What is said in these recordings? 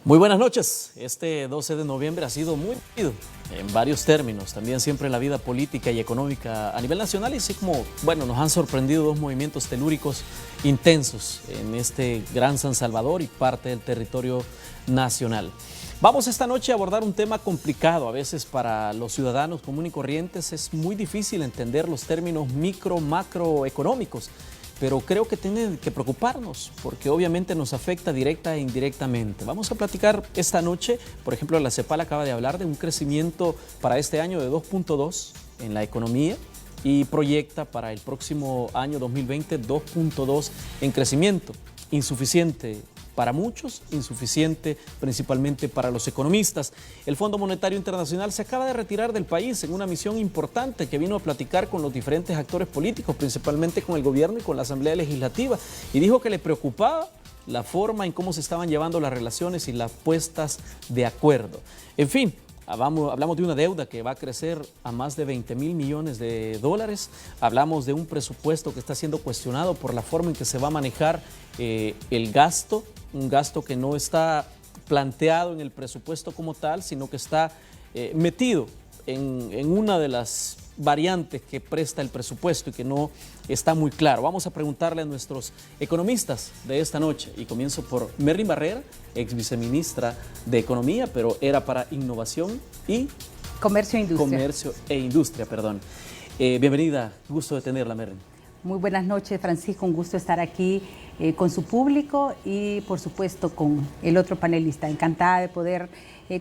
Muy buenas noches. Este 12 de noviembre ha sido muy movido en varios términos, también siempre en la vida política y económica a nivel nacional, y así como, bueno, nos han sorprendido dos movimientos telúricos intensos en este gran San Salvador y parte del territorio nacional. Vamos esta noche a abordar un tema complicado. A veces para los ciudadanos comunes y corrientes es muy difícil entender los términos micro, macroeconómicos, pero creo que tiene que preocuparnos porque obviamente nos afecta directa e indirectamente. Vamos a platicar esta noche, por ejemplo, la CEPAL acaba de hablar de un crecimiento para este año de 2.2 en la economía y proyecta para el próximo año 2020 2.2 en crecimiento. Insuficiente para muchos, insuficiente principalmente para los economistas. El Fondo Monetario Internacional se acaba de retirar del país en una misión importante que vino a platicar con los diferentes actores políticos, principalmente con el gobierno y con la Asamblea Legislativa, y dijo que le preocupaba la forma en cómo se estaban llevando las relaciones y las puestas de acuerdo. En fin, hablamos de una deuda que va a crecer a más de 20.000 millones de dólares. Hablamos de un presupuesto que está siendo cuestionado por la forma en que se va a manejar el gasto, un gasto que no está planteado en el presupuesto como tal, sino que está metido en una de las variantes que presta el presupuesto y que no está muy claro. Vamos a preguntarle a nuestros economistas de esta noche, y comienzo por Merlin Barrera, ex viceministra de Economía, pero era para Innovación y Comercio e Industria. Bienvenida, gusto de tenerla, Merlin. Muy buenas noches, Francisco, un gusto estar aquí con su público y por supuesto con el otro panelista. Encantada de poder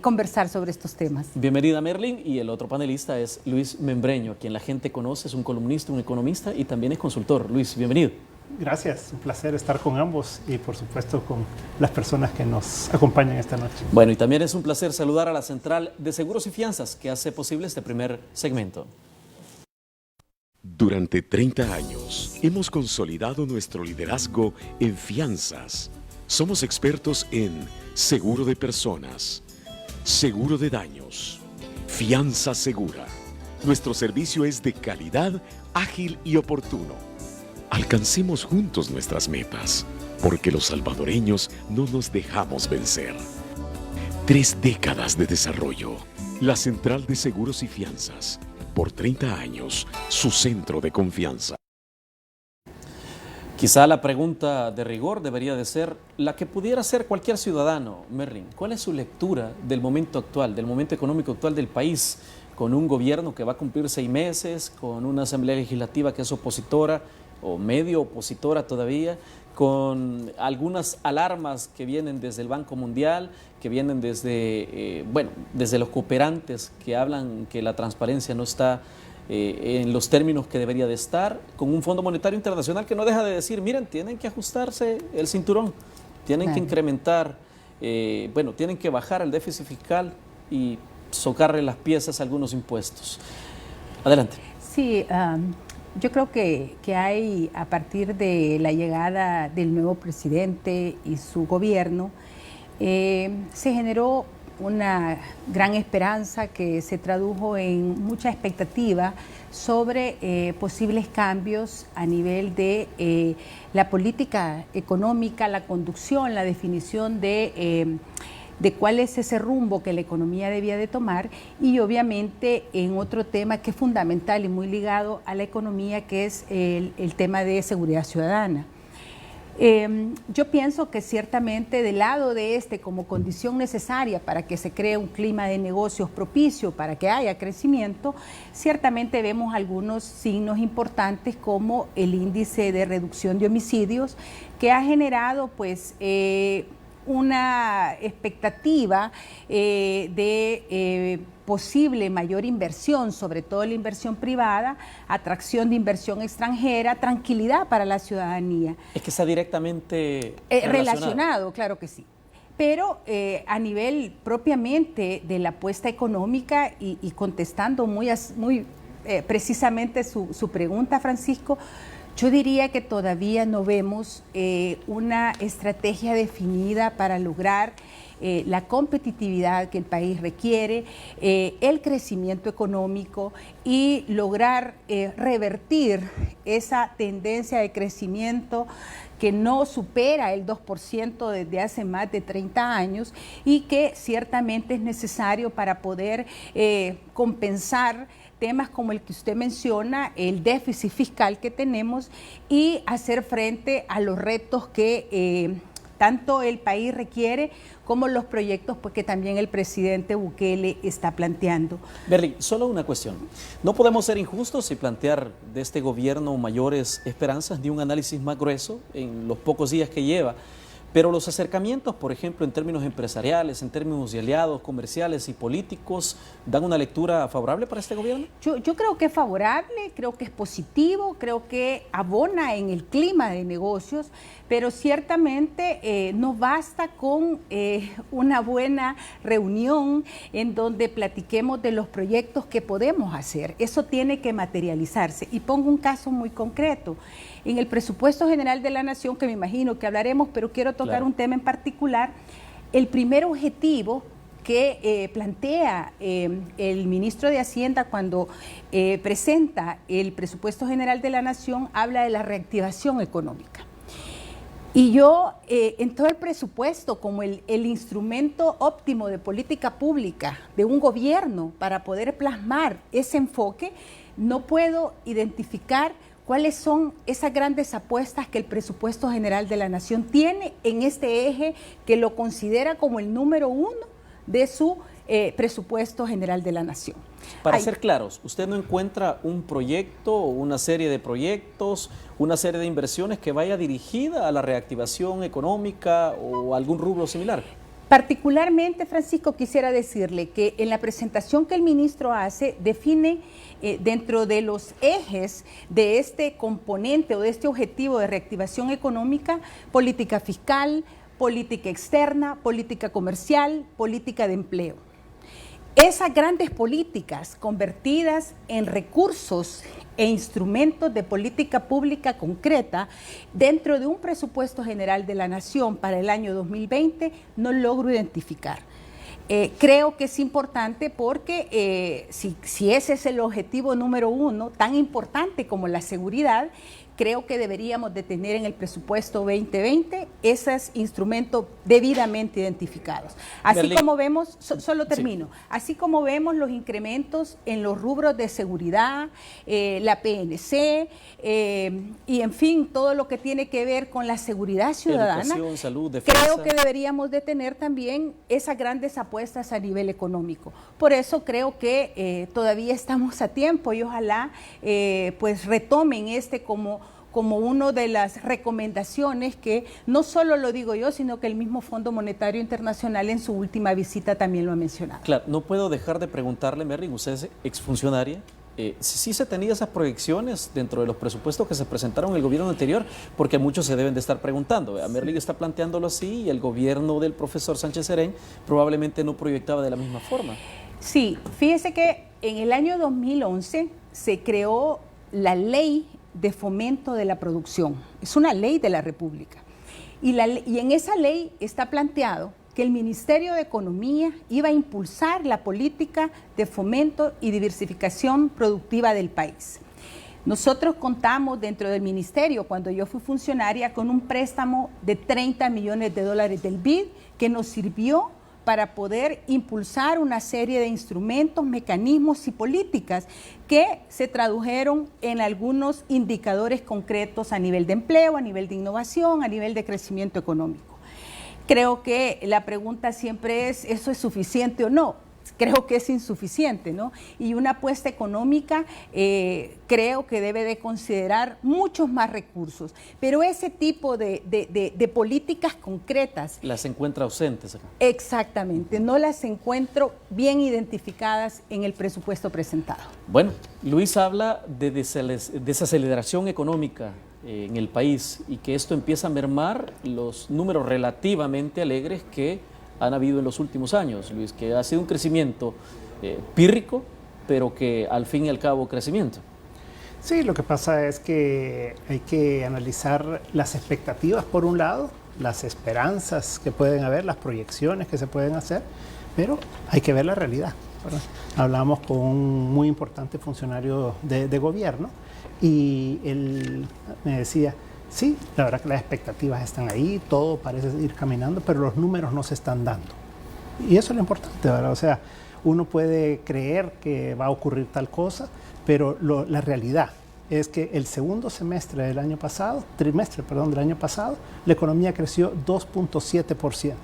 conversar sobre estos temas. Bienvenida, Merlin, y el otro panelista es Luis Membreño, a quien la gente conoce, es un columnista, un economista y también es consultor. Luis, bienvenido. Gracias, un placer estar con ambos y por supuesto con las personas que nos acompañan esta noche. Bueno, y también es un placer saludar a la Central de Seguros y Fianzas que hace posible este primer segmento. Durante 30 años hemos consolidado nuestro liderazgo en fianzas. Somos expertos en seguro de personas, seguro de daños, fianza segura. Nuestro servicio es de calidad, ágil y oportuno. Alcancemos juntos nuestras metas, porque los salvadoreños no nos dejamos vencer. 3 décadas de desarrollo. La Central de Seguros y Fianzas. Por 30 años, su centro de confianza. Quizá la pregunta de rigor debería de ser la que pudiera hacer cualquier ciudadano. Merlin, ¿cuál es su lectura del momento actual, del momento económico actual del país, con un gobierno que va a cumplir 6 meses, con una asamblea legislativa que es opositora o medio opositora todavía, con algunas alarmas que vienen desde el Banco Mundial, que vienen desde, desde los cooperantes que hablan que la transparencia no está en los términos que debería de estar, con un Fondo Monetario Internacional que no deja de decir, miren, tienen que ajustarse el cinturón, tienen que incrementar, tienen que bajar el déficit fiscal y socarle las piezas a algunos impuestos. Adelante. Sí, yo creo que hay, a partir de la llegada del nuevo presidente y su gobierno, se generó una gran esperanza que se tradujo en mucha expectativa sobre posibles cambios a nivel de la política económica, la conducción, la definición de cuál es ese rumbo que la economía debía de tomar, y obviamente en otro tema que es fundamental y muy ligado a la economía, que es el tema de seguridad ciudadana. Yo pienso que ciertamente del lado de como condición necesaria para que se cree un clima de negocios propicio para que haya crecimiento, ciertamente vemos algunos signos importantes como el índice de reducción de homicidios, que ha generado pues una expectativa de posible mayor inversión, sobre todo la inversión privada, atracción de inversión extranjera, tranquilidad para la ciudadanía. Es que está directamente relacionado, claro que sí. Pero a nivel propiamente de la apuesta económica y contestando muy precisamente su pregunta, Francisco, Yo diría que todavía no vemos una estrategia definida para lograr la competitividad que el país requiere, el crecimiento económico y lograr revertir esa tendencia de crecimiento que no supera el 2% desde hace más de 30 años y que ciertamente es necesario para poder compensar temas como el que usted menciona, el déficit fiscal que tenemos y hacer frente a los retos que tanto el país requiere como los proyectos pues, que también el presidente Bukele está planteando. Berly, solo una cuestión. No podemos ser injustos y plantear de este gobierno mayores esperanzas ni un análisis más grueso en los pocos días que lleva. Pero los acercamientos, por ejemplo, en términos empresariales, en términos de aliados comerciales y políticos, ¿dan una lectura favorable para este gobierno? Yo creo que es favorable, creo que es positivo, creo que abona en el clima de negocios, pero ciertamente no basta con una buena reunión en donde platiquemos de los proyectos que podemos hacer. Eso tiene que materializarse. Y pongo un caso muy concreto. En el presupuesto general de la Nación, que me imagino que hablaremos, pero quiero tocar un tema en particular, el primer objetivo que plantea el ministro de Hacienda cuando presenta el presupuesto general de la Nación habla de la reactivación económica. Y yo, en todo el presupuesto, como el instrumento óptimo de política pública de un gobierno para poder plasmar ese enfoque, no puedo identificar cuáles son esas grandes apuestas que el presupuesto general de la Nación tiene en este eje que lo considera como el número 1 de su presupuesto general de la Nación. Para ser claros, ¿usted no encuentra un proyecto o una serie de proyectos, una serie de inversiones que vaya dirigida a la reactivación económica o algún rubro similar? Particularmente, Francisco, quisiera decirle que en la presentación que el ministro hace, define dentro de los ejes de este componente o de este objetivo de reactivación económica, política fiscal, política externa, política comercial, política de empleo. Esas grandes políticas convertidas en recursos e instrumentos de política pública concreta dentro de un presupuesto general de la Nación para el año 2020 no logro identificar. Creo que es importante porque si ese es el objetivo número 1, tan importante como la seguridad, creo que deberíamos de tener en el presupuesto 2020 esos instrumentos debidamente identificados. Así Berlín. Como vemos, solo termino, sí. Así como vemos los incrementos en los rubros de seguridad, la PNC y en fin, todo lo que tiene que ver con la seguridad ciudadana, educación, salud, defensa. Creo que deberíamos de tener también esas grandes apuestas a nivel económico. Por eso creo que todavía estamos a tiempo y ojalá pues retomen como una de las recomendaciones que no solo lo digo yo, sino que el mismo Fondo Monetario Internacional en su última visita también lo ha mencionado. Claro, no puedo dejar de preguntarle, Merlin, usted es exfuncionaria, ¿sí se tenían esas proyecciones dentro de los presupuestos que se presentaron en el gobierno anterior? Porque muchos se deben de estar preguntando. Merlin está planteándolo así y el gobierno del profesor Sánchez Serén probablemente no proyectaba de la misma forma. Sí, fíjese que en el año 2011 se creó la Ley de Fomento de la Producción. Es una ley de la República. Y en esa ley está planteado que el Ministerio de Economía iba a impulsar la política de fomento y diversificación productiva del país. Nosotros contamos dentro del ministerio, cuando yo fui funcionaria, con un préstamo de $30 millones del BID que nos sirvió para poder impulsar una serie de instrumentos, mecanismos y políticas que se tradujeron en algunos indicadores concretos a nivel de empleo, a nivel de innovación, a nivel de crecimiento económico. Creo que la pregunta siempre es, ¿eso es suficiente o no? Creo que es insuficiente, ¿no? Y una apuesta económica creo que debe de considerar muchos más recursos, pero ese tipo de políticas concretas... Las encuentra ausentes acá. Exactamente, no las encuentro bien identificadas en el presupuesto presentado. Bueno, Luis habla de desaceleración económica en el país y que esto empieza a mermar los números relativamente alegres que han habido en los últimos años, Luis, que ha sido un crecimiento pírrico, pero que al fin y al cabo crecimiento. Sí, lo que pasa es que hay que analizar las expectativas por un lado, las esperanzas que pueden haber, las proyecciones que se pueden hacer, pero hay que ver la realidad, ¿verdad? Hablamos con un muy importante funcionario de gobierno y él me decía, sí, la verdad que las expectativas están ahí, todo parece ir caminando, pero los números no se están dando. Y eso es lo importante, ¿verdad? O sea, uno puede creer que va a ocurrir tal cosa, pero la realidad es que el segundo semestre del año pasado, del año pasado, la economía creció 2.7%.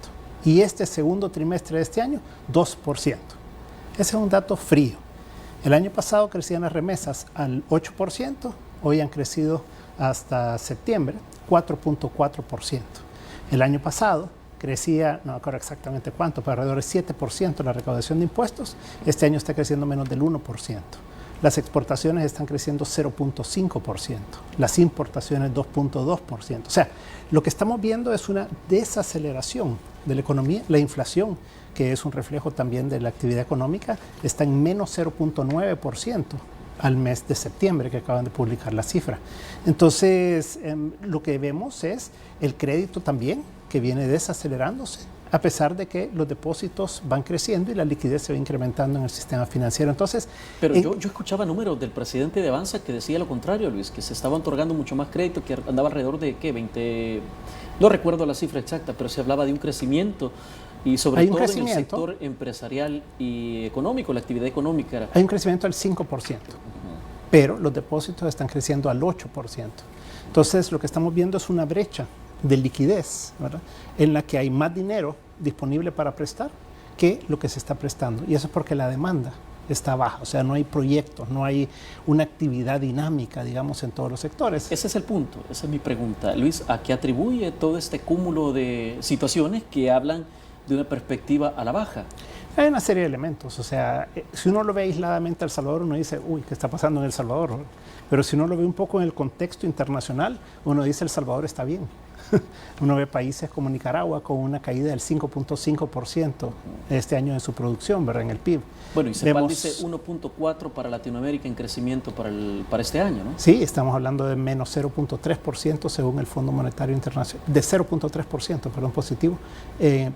Y este segundo trimestre de este año, 2%. Ese es un dato frío. El año pasado crecían las remesas al 8%, hoy han crecido hasta septiembre 4.4%. El año pasado crecía, no me acuerdo exactamente cuánto, pero alrededor del 7% la recaudación de impuestos, este año está creciendo menos del 1%. Las exportaciones están creciendo 0.5%, las importaciones 2.2%. O sea, lo que estamos viendo es una desaceleración de la economía. La inflación, que es un reflejo también de la actividad económica, está en menos 0.9% al mes de septiembre, que acaban de publicar la cifra. Entonces, lo que vemos es el crédito también, que viene desacelerándose, a pesar de que los depósitos van creciendo y la liquidez se va incrementando en el sistema financiero. Entonces, pero yo escuchaba números del presidente de Avanza que decía lo contrario, Luis, que se estaba otorgando mucho más crédito, que andaba alrededor de, ¿qué? 20, no recuerdo la cifra exacta, pero se hablaba de un crecimiento y sobre todo en el sector empresarial y económico, la actividad económica. Hay un crecimiento del 5%, pero los depósitos están creciendo al 8%. Entonces, lo que estamos viendo es una brecha de liquidez, ¿verdad?, en la que hay más dinero disponible para prestar que lo que se está prestando. Y eso es porque la demanda está baja, o sea, no hay proyectos, no hay una actividad dinámica, digamos, en todos los sectores. Ese es el punto, esa es mi pregunta. Luis, ¿a qué atribuye todo este cúmulo de situaciones que hablan de una perspectiva a la baja? Hay una serie de elementos, o sea, si uno lo ve aisladamente a El Salvador, uno dice, uy, ¿qué está pasando en El Salvador? Pero si uno lo ve un poco en el contexto internacional, uno dice, El Salvador está bien. Uno ve países como Nicaragua con una caída del 5.5% este año en su producción, ¿verdad?, en el PIB. Bueno, y CEPAL dice 1.4 para Latinoamérica en crecimiento para este año, ¿no? Sí, estamos hablando de menos 0.3% según el Fondo Monetario Internacional, de 0.3%, perdón, positivo,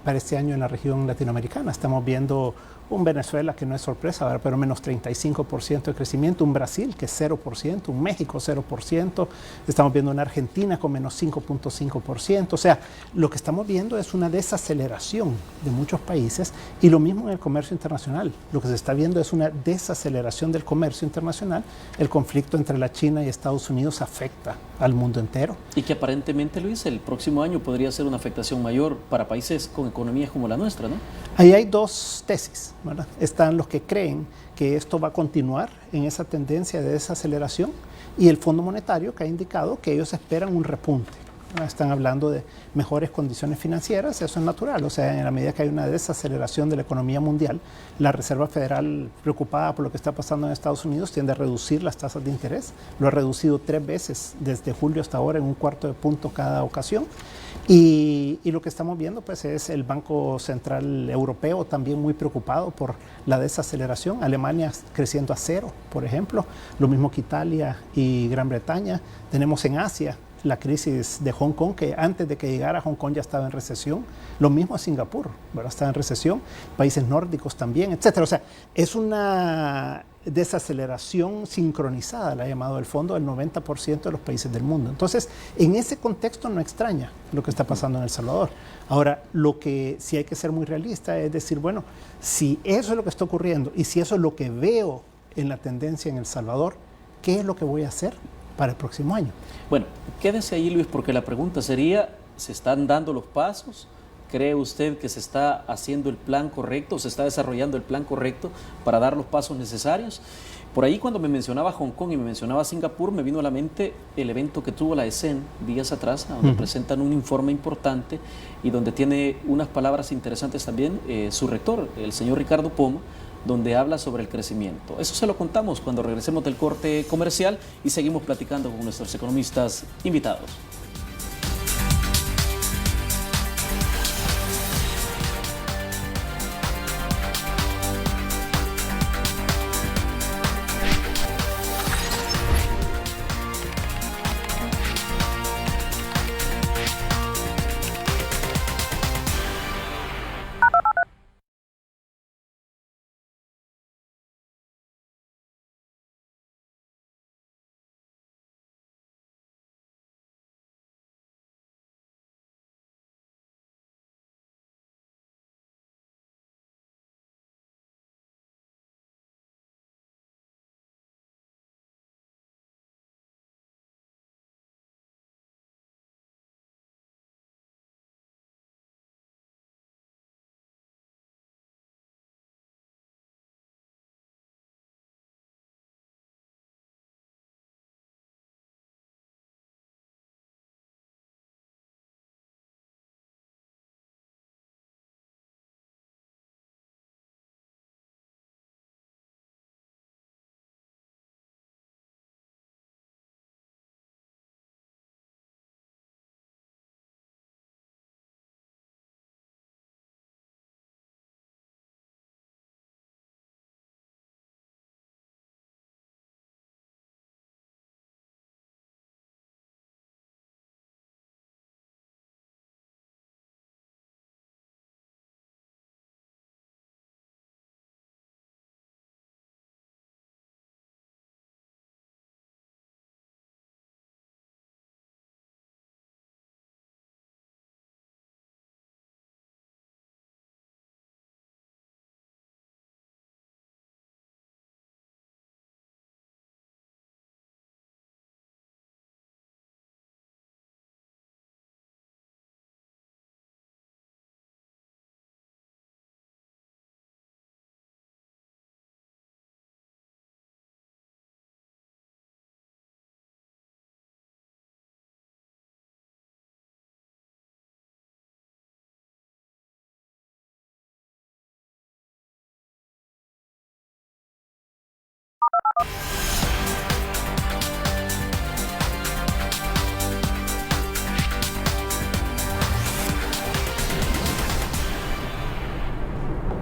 para este año en la región latinoamericana. Estamos viendo un Venezuela que no es sorpresa, ¿verdad?, pero menos 35% de crecimiento, un Brasil que es 0%, un México 0%, estamos viendo una Argentina con menos 5.5%, o sea, lo que estamos viendo es una desaceleración de muchos países y lo mismo en el comercio internacional, lo que se está viendo es una desaceleración del comercio internacional, el conflicto entre la China y Estados Unidos afecta al mundo entero. Y que aparentemente, Luis, el próximo año podría ser una afectación mayor para países con economías como la nuestra, ¿no? Ahí hay dos tesis, ¿verdad? Están los que creen que esto va a continuar en esa tendencia de desaceleración y el Fondo Monetario, que ha indicado que ellos esperan un repunte. Están hablando de mejores condiciones financieras, eso es natural, o sea, en la medida que hay una desaceleración de la economía mundial, la Reserva Federal, preocupada por lo que está pasando en Estados Unidos, tiende a reducir las tasas de interés, lo ha reducido 3 veces desde julio hasta ahora en 1/4 de punto cada ocasión, y lo que estamos viendo pues es el Banco Central Europeo también muy preocupado por la desaceleración, Alemania creciendo a 0, por ejemplo, lo mismo que Italia y Gran Bretaña, tenemos en Asia la crisis de Hong Kong, que antes de que llegara Hong Kong ya estaba en recesión. Lo mismo a Singapur, ¿verdad?, estaba en recesión. Países nórdicos también, etcétera. O sea, es una desaceleración sincronizada, la ha llamado el fondo, del 90% de los países del mundo. Entonces, en ese contexto no extraña lo que está pasando en El Salvador. Ahora, lo que sí hay que ser muy realista es decir, bueno, si eso es lo que está ocurriendo y si eso es lo que veo en la tendencia en El Salvador, ¿qué es lo que voy a hacer para el próximo año? Bueno, quédese ahí, Luis, porque la pregunta sería, ¿se están dando los pasos? ¿Cree usted que se está haciendo el plan correcto, se está desarrollando el plan correcto para dar los pasos necesarios? Por ahí cuando me mencionaba Hong Kong y me mencionaba Singapur, me vino a la mente el evento que tuvo la ESEN días atrás, donde presentan un informe importante y donde tiene unas palabras interesantes también su rector, el señor Ricardo Pomo, donde habla sobre el crecimiento. Eso se lo contamos cuando regresemos del corte comercial y seguimos platicando con nuestros economistas invitados.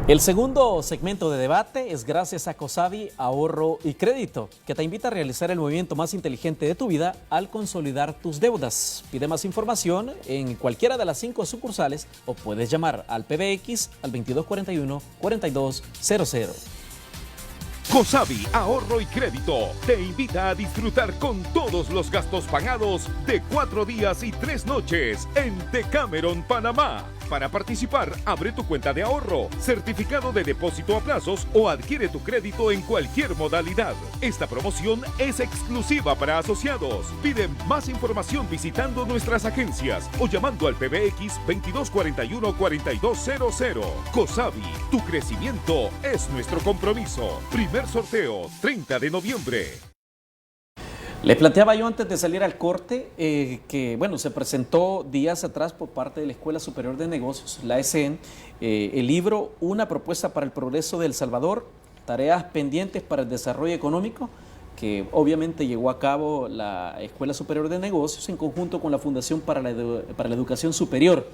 El segundo segmento de debate es gracias a Cosabi Ahorro y Crédito, que te invita a realizar el movimiento más inteligente de tu vida al consolidar tus deudas. Pide más información en cualquiera de las 5 sucursales o puedes llamar al PBX al 2241-4200. Cosabi Ahorro y Crédito te invita a disfrutar con todos los gastos pagados de 4 días y 3 noches en Decameron, Panamá. Para participar, abre tu cuenta de ahorro, certificado de depósito a plazos o adquiere tu crédito en cualquier modalidad. Esta promoción es exclusiva para asociados. Pide más información visitando nuestras agencias o llamando al PBX 2241-4200. Cosabi, tu crecimiento es nuestro compromiso. Primer sorteo, 30 de noviembre. Le planteaba yo antes de salir al corte que, bueno, se presentó días atrás por parte de la Escuela Superior de Negocios, la ESN, el libro Una propuesta para el progreso de El Salvador, tareas pendientes para el desarrollo económico, que obviamente llevó a cabo la Escuela Superior de Negocios en conjunto con la Fundación para la Educación Superior.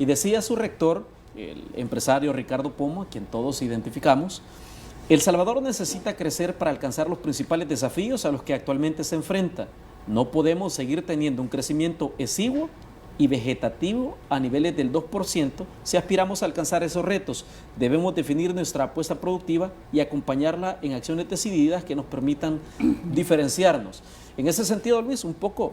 Y decía su rector, el empresario Ricardo Pomo, a quien todos identificamos: El Salvador necesita crecer para alcanzar los principales desafíos a los que actualmente se enfrenta. No podemos seguir teniendo un crecimiento exiguo y vegetativo a niveles del 2% si aspiramos a alcanzar esos retos. Debemos definir nuestra apuesta productiva y acompañarla en acciones decididas que nos permitan diferenciarnos. En ese sentido, Luis, un poco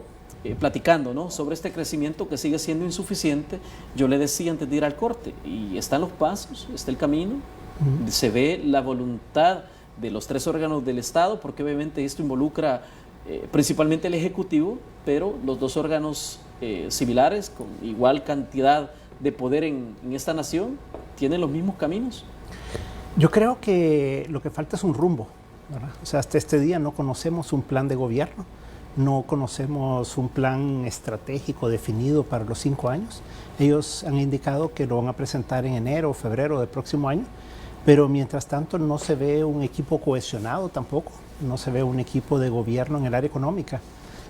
platicando, ¿no?, sobre este crecimiento que sigue siendo insuficiente, yo le decía antes de ir al corte, y están los pasos, está el camino. Se ve la voluntad de los 3 órganos del Estado, porque obviamente esto involucra principalmente el Ejecutivo, pero los 2 órganos similares, con igual cantidad de poder en esta nación, tienen los mismos caminos. Yo creo que lo que falta es un rumbo, ¿verdad? O sea, hasta este día no conocemos un plan de gobierno, no conocemos un plan estratégico definido para los 5 años. Ellos han indicado que lo van a presentar en enero o febrero del próximo año. Pero mientras tanto no se ve un equipo cohesionado tampoco, no se ve un equipo de gobierno en el área económica,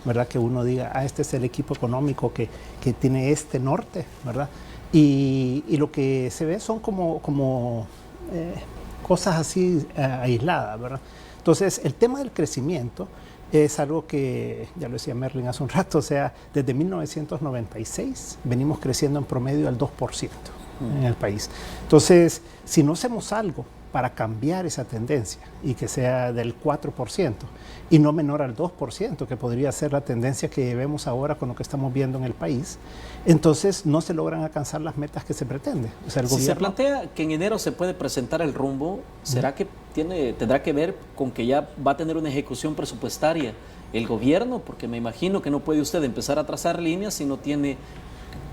¿verdad? Que uno diga, este es el equipo económico que tiene este norte, ¿verdad? Y lo que se ve son como cosas así aisladas, ¿verdad? Entonces, el tema del crecimiento es algo que, ya lo decía Merlin hace un rato, o sea, desde 1996 venimos creciendo en promedio al 2%. En el país. Entonces, si no hacemos algo para cambiar esa tendencia y que sea del 4% y no menor al 2%, que podría ser la tendencia que vemos ahora con lo que estamos viendo en el país, entonces no se logran alcanzar las metas que se pretende. O sea, el gobierno... Se plantea que en enero se puede presentar el rumbo, ¿será que tendrá que ver con que ya va a tener una ejecución presupuestaria el gobierno? Porque me imagino que no puede usted empezar a trazar líneas si no tiene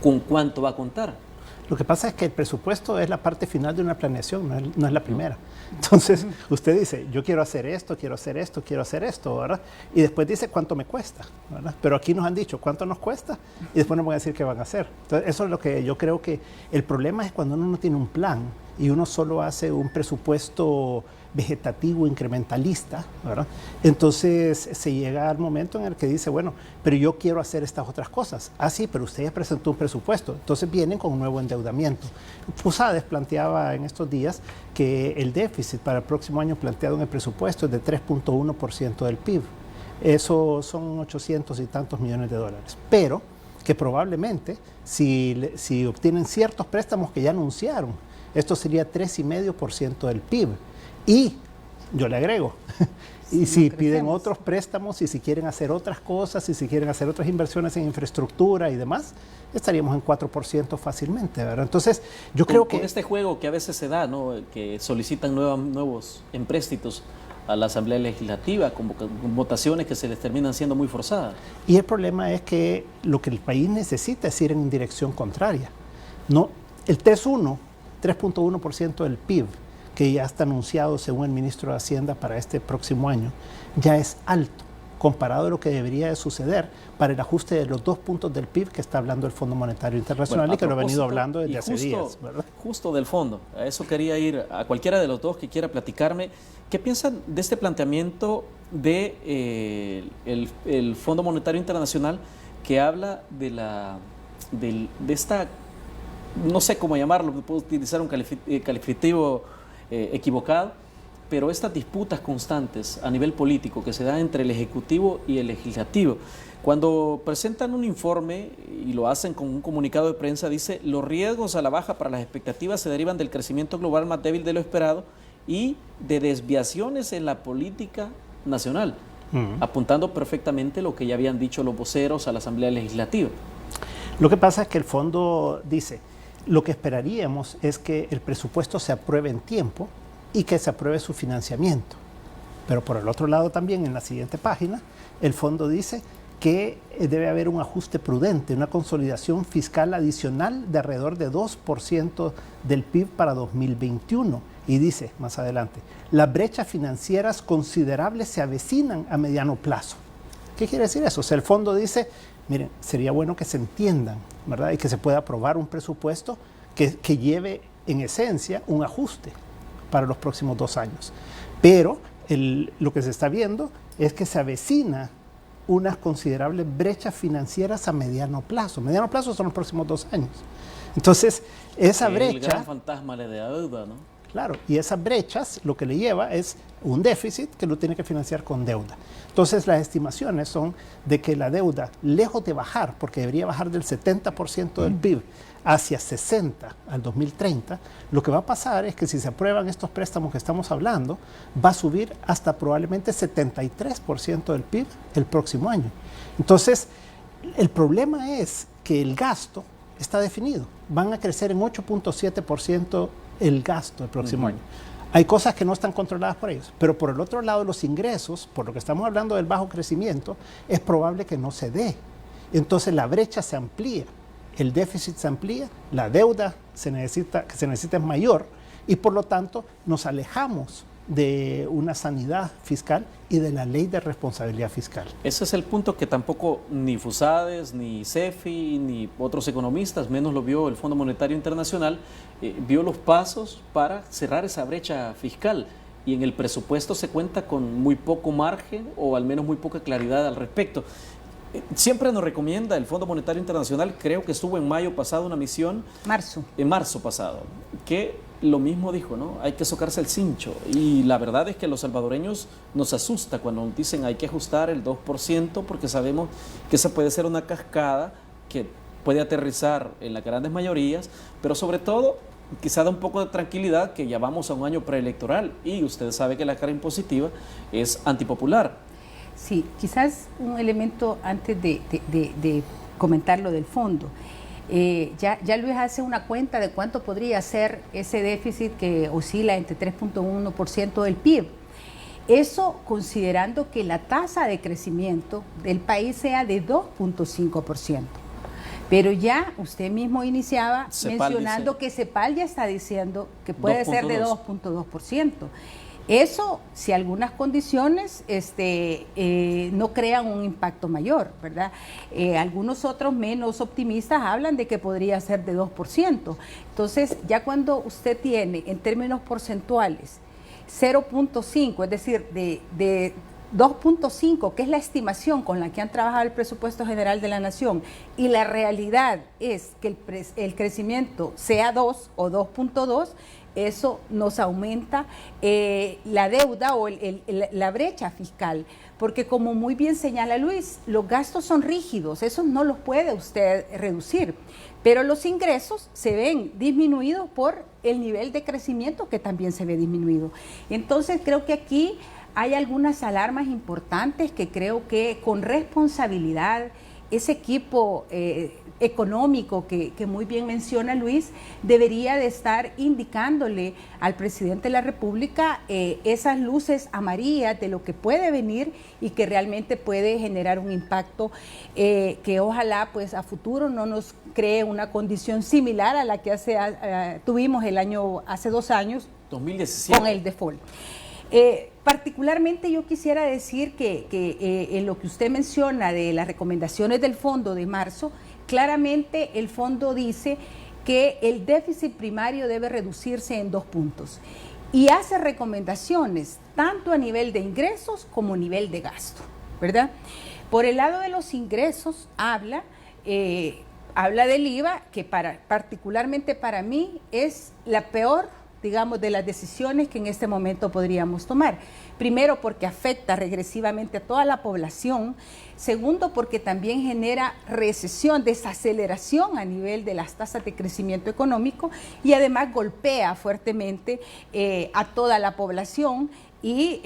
con cuánto va a contar. Lo que pasa es que el presupuesto es la parte final de una planeación, no es la primera. Entonces, usted dice, yo quiero hacer esto, quiero hacer esto, quiero hacer esto, ¿verdad? Y después dice cuánto me cuesta, ¿verdad? Pero aquí nos han dicho cuánto nos cuesta y después nos van a decir qué van a hacer. Entonces, eso es lo que yo creo que el problema es cuando uno no tiene un plan y uno solo hace un presupuesto vegetativo, incrementalista, ¿verdad? Entonces se llega al momento en el que dice, bueno, pero yo quiero hacer estas otras cosas. Ah, sí, pero usted ya presentó un presupuesto. Entonces vienen con un nuevo endeudamiento. Posades planteaba en estos días que el déficit para el próximo año planteado en el presupuesto es de 3.1% del PIB. Eso son 800 y tantos millones de dólares. Pero que probablemente, si obtienen ciertos préstamos que ya anunciaron, esto sería 3,5% del PIB. Y yo le agrego, y si piden otros préstamos, y si quieren hacer otras cosas, y si quieren hacer otras inversiones en infraestructura y demás, estaríamos en 4% fácilmente, ¿verdad? Entonces, yo creo que... Con este juego que a veces se da, ¿no?, que solicitan nuevos empréstitos a la Asamblea Legislativa, con votaciones que se les terminan siendo muy forzadas. Y el problema es que lo que el país necesita es ir en dirección contraria. No, el 3.1% del PIB, que ya está anunciado según el ministro de Hacienda para este próximo año, ya es alto. comparado a lo que debería de suceder para el ajuste de los 2 puntos del PIB que está hablando el Fondo Monetario Internacional, y que lo ha venido hablando desde hace días, ¿verdad? Justo del fondo, a eso quería ir, a cualquiera de los dos que quiera platicarme. ¿Qué piensan de este planteamiento de el Fondo Monetario Internacional, que habla de esta, no sé cómo llamarlo, puedo utilizar un calificativo equivocado, pero estas disputas constantes a nivel político que se dan entre el Ejecutivo y el Legislativo? Cuando presentan un informe y lo hacen con un comunicado de prensa, dice: los riesgos a la baja para las expectativas se derivan del crecimiento global más débil de lo esperado y de desviaciones en la política nacional, apuntando perfectamente lo que ya habían dicho los voceros a la Asamblea Legislativa. Lo que pasa es que el fondo dice, lo que esperaríamos es que el presupuesto se apruebe en tiempo y que se apruebe su financiamiento. Pero por el otro lado también, en la siguiente página, el fondo dice que debe haber un ajuste prudente, una consolidación fiscal adicional de alrededor de 2% del PIB para 2021. Y dice más adelante, las brechas financieras considerables se avecinan a mediano plazo. ¿Qué quiere decir eso? O sea, el fondo dice, miren, sería bueno que se entiendan, ¿verdad? Y que se pueda aprobar un presupuesto que lleve en esencia un ajuste para los próximos 2 años. Pero lo que se está viendo es que se avecina unas considerables brechas financieras a mediano plazo. Mediano plazo son los próximos 2 años. Entonces, esa brecha... El gran fantasma de la deuda, ¿no? Claro, y esas brechas lo que le lleva es un déficit que lo tiene que financiar con deuda. Entonces, las estimaciones son de que la deuda, lejos de bajar, porque debería bajar del 70% del PIB hacia 60% al 2030, lo que va a pasar es que si se aprueban estos préstamos que estamos hablando, va a subir hasta probablemente 73% del PIB el próximo año. Entonces, el problema es que el gasto está definido. Van a crecer en 8.7% el gasto el próximo año. Hay cosas que no están controladas por ellos, pero por el otro lado, los ingresos, por lo que estamos hablando del bajo crecimiento, es probable que no se dé. Entonces la brecha se amplía, el déficit se amplía, la deuda que se necesita es mayor, y por lo tanto nos alejamos de una sanidad fiscal y de la ley de responsabilidad fiscal. Ese es el punto que tampoco ni FUSADES, ni CEFI, ni otros economistas, menos lo vio el Fondo Monetario Internacional, vio los pasos para cerrar esa brecha fiscal, y en el presupuesto se cuenta con muy poco margen, o al menos muy poca claridad al respecto. Siempre nos recomienda el Fondo Monetario Internacional, creo que estuvo en mayo pasado una misión, en marzo pasado, que lo mismo dijo, ¿no? Hay que socarse el cincho, y la verdad es que los salvadoreños nos asusta cuando nos dicen hay que ajustar el 2%, porque sabemos que esa puede ser una cascada que puede aterrizar en las grandes mayorías, pero sobre todo quizá da un poco de tranquilidad que ya vamos a un año preelectoral y usted sabe que la carga impositiva es antipopular. Sí, quizás un elemento antes de comentar lo del fondo. Ya Luis hace una cuenta de cuánto podría ser ese déficit que oscila entre 3.1% del PIB. Eso considerando que la tasa de crecimiento del país sea de 2.5%. Pero ya usted mismo iniciaba mencionando que CEPAL ya está diciendo que puede ser de 2.2%. Eso, si algunas condiciones no crean un impacto mayor, ¿verdad? Algunos otros menos optimistas hablan de que podría ser de 2%. Entonces, ya cuando usted tiene en términos porcentuales 0.5, es decir, de 2.5, que es la estimación con la que han trabajado el presupuesto general de la Nación, y la realidad es que el crecimiento sea 2 o 2.2, eso nos aumenta la deuda o la brecha fiscal, porque como muy bien señala Luis, los gastos son rígidos, esos no los puede usted reducir, pero los ingresos se ven disminuidos por el nivel de crecimiento que también se ve disminuido. Entonces creo que aquí hay algunas alarmas importantes que creo que con responsabilidad ese equipo económico que muy bien menciona Luis, debería de estar indicándole al presidente de la República esas luces amarillas de lo que puede venir y que realmente puede generar un impacto que ojalá pues a futuro no nos cree una condición similar a la que tuvimos hace 2 años 2017 con el default. Particularmente yo quisiera decir que en lo que usted menciona de las recomendaciones del fondo de marzo, claramente el fondo dice que el déficit primario debe reducirse en 2 puntos y hace recomendaciones tanto a nivel de ingresos como a nivel de gasto, ¿verdad? Por el lado de los ingresos habla del IVA, que particularmente para mí es la peor, digamos, de las decisiones que en este momento podríamos tomar. Primero, porque afecta regresivamente a toda la población. Segundo, porque también genera recesión, desaceleración a nivel de las tasas de crecimiento económico y además golpea fuertemente a toda la población y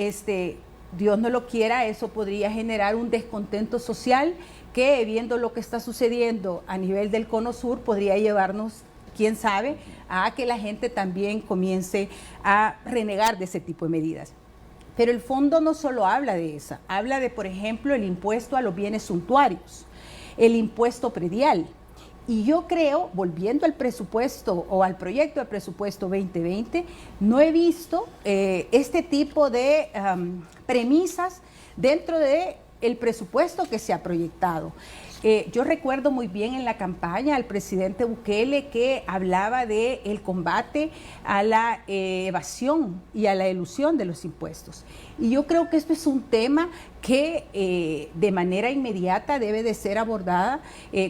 Dios no lo quiera, eso podría generar un descontento social que, viendo lo que está sucediendo a nivel del Cono Sur, podría llevarnos, quién sabe, a que la gente también comience a renegar de ese tipo de medidas. Pero el fondo no solo habla de eso, habla de, por ejemplo, el impuesto a los bienes suntuarios, el impuesto predial. Y yo creo, volviendo al presupuesto o al proyecto de presupuesto 2020, no he visto este tipo de premisas dentro del presupuesto que se ha proyectado. Yo recuerdo muy bien en la campaña al presidente Bukele que hablaba del combate a la evasión y a la elusión de los impuestos. Y yo creo que esto es un tema que de manera inmediata debe de ser abordada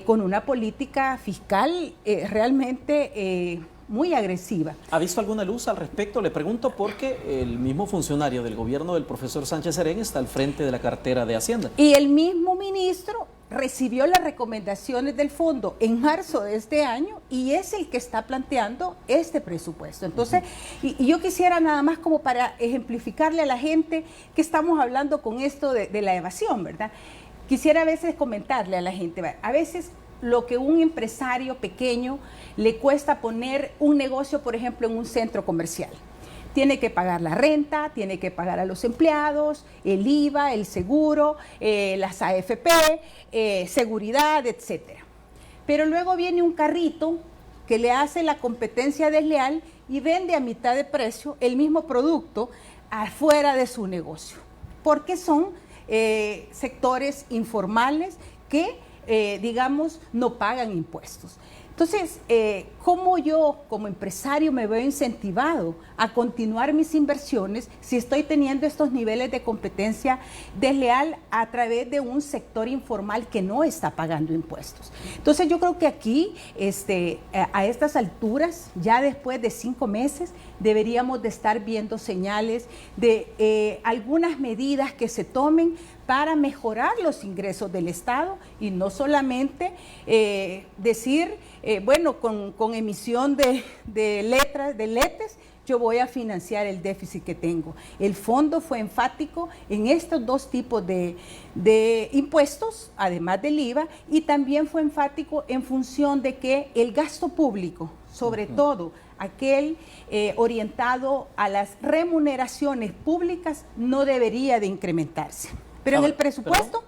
con una política fiscal realmente muy agresiva. ¿Ha visto alguna luz al respecto? Le pregunto porque el mismo funcionario del gobierno del profesor Sánchez Serén está al frente de la cartera de Hacienda. Y el mismo ministro recibió las recomendaciones del fondo en marzo de este año y es el que está planteando este presupuesto. Entonces, y yo quisiera nada más como para ejemplificarle a la gente que estamos hablando con esto de la evasión, ¿verdad? Quisiera a veces comentarle a la gente, a veces lo que un empresario pequeño le cuesta poner un negocio, por ejemplo, en un centro comercial. Tiene que pagar la renta, tiene que pagar a los empleados, el IVA, el seguro, las AFP, seguridad, etcétera. Pero luego viene un carrito que le hace la competencia desleal y vende a mitad de precio el mismo producto afuera de su negocio, porque son sectores informales que, digamos, no pagan impuestos. Entonces, ¿cómo yo como empresario me veo incentivado a continuar mis inversiones si estoy teniendo estos niveles de competencia desleal a través de un sector informal que no está pagando impuestos? Entonces, yo creo que aquí, a estas alturas, ya después de 5 meses, deberíamos de estar viendo señales de algunas medidas que se tomen para mejorar los ingresos del Estado y no solamente decir, bueno, con emisión de letes, yo voy a financiar el déficit que tengo. El fondo fue enfático en estos 2 tipos de impuestos, además del IVA, y también fue enfático en función de que el gasto público, sobre todo aquel orientado a las remuneraciones públicas, no debería de incrementarse. Pero en el presupuesto...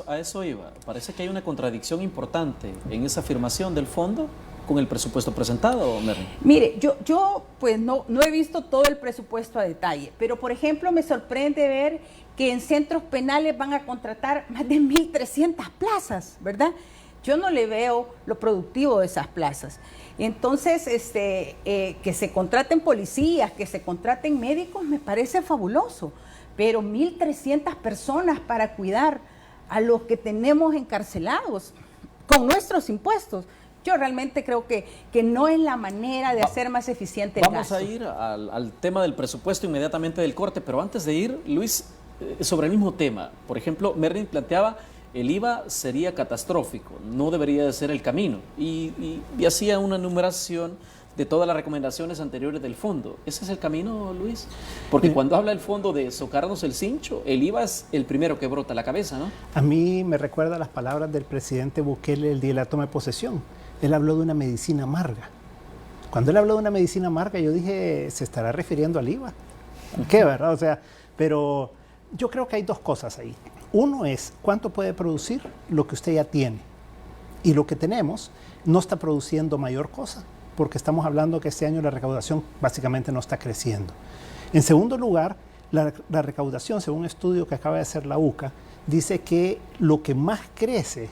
A eso iba. Parece que hay una contradicción importante en esa afirmación del fondo con el presupuesto presentado, Merlin. Mire, yo pues no he visto todo el presupuesto a detalle, pero por ejemplo me sorprende ver que en centros penales van a contratar más de 1.300 plazas, ¿verdad? Yo no le veo lo productivo de esas plazas. Entonces, que se contraten policías, que se contraten médicos, me parece fabuloso. Pero 1.300 personas para cuidar a los que tenemos encarcelados con nuestros impuestos. Yo realmente creo que no es la manera de hacer más eficiente el gasto. Vamos a ir al tema del presupuesto inmediatamente del corte, pero antes de ir, Luis, sobre el mismo tema. Por ejemplo, Merlin planteaba el IVA sería catastrófico, no debería de ser el camino. Y hacía una enumeración de todas las recomendaciones anteriores del fondo. ¿Ese es el camino, Luis? Porque cuando habla el fondo de socarnos el cincho, el IVA es el primero que brota la cabeza, ¿no? A mí me recuerda las palabras del presidente Bukele el día de la toma de posesión. Él habló de una medicina amarga. Cuando él habló de una medicina amarga, yo dije, ¿se estará refiriendo al IVA? ¿Qué, verdad? O sea, pero yo creo que hay 2 cosas ahí. Uno es, ¿cuánto puede producir lo que usted ya tiene? Y lo que tenemos no está produciendo mayor cosa, porque estamos hablando que este año la recaudación básicamente no está creciendo. En segundo lugar, la recaudación, según un estudio que acaba de hacer la UCA, dice que lo que más crece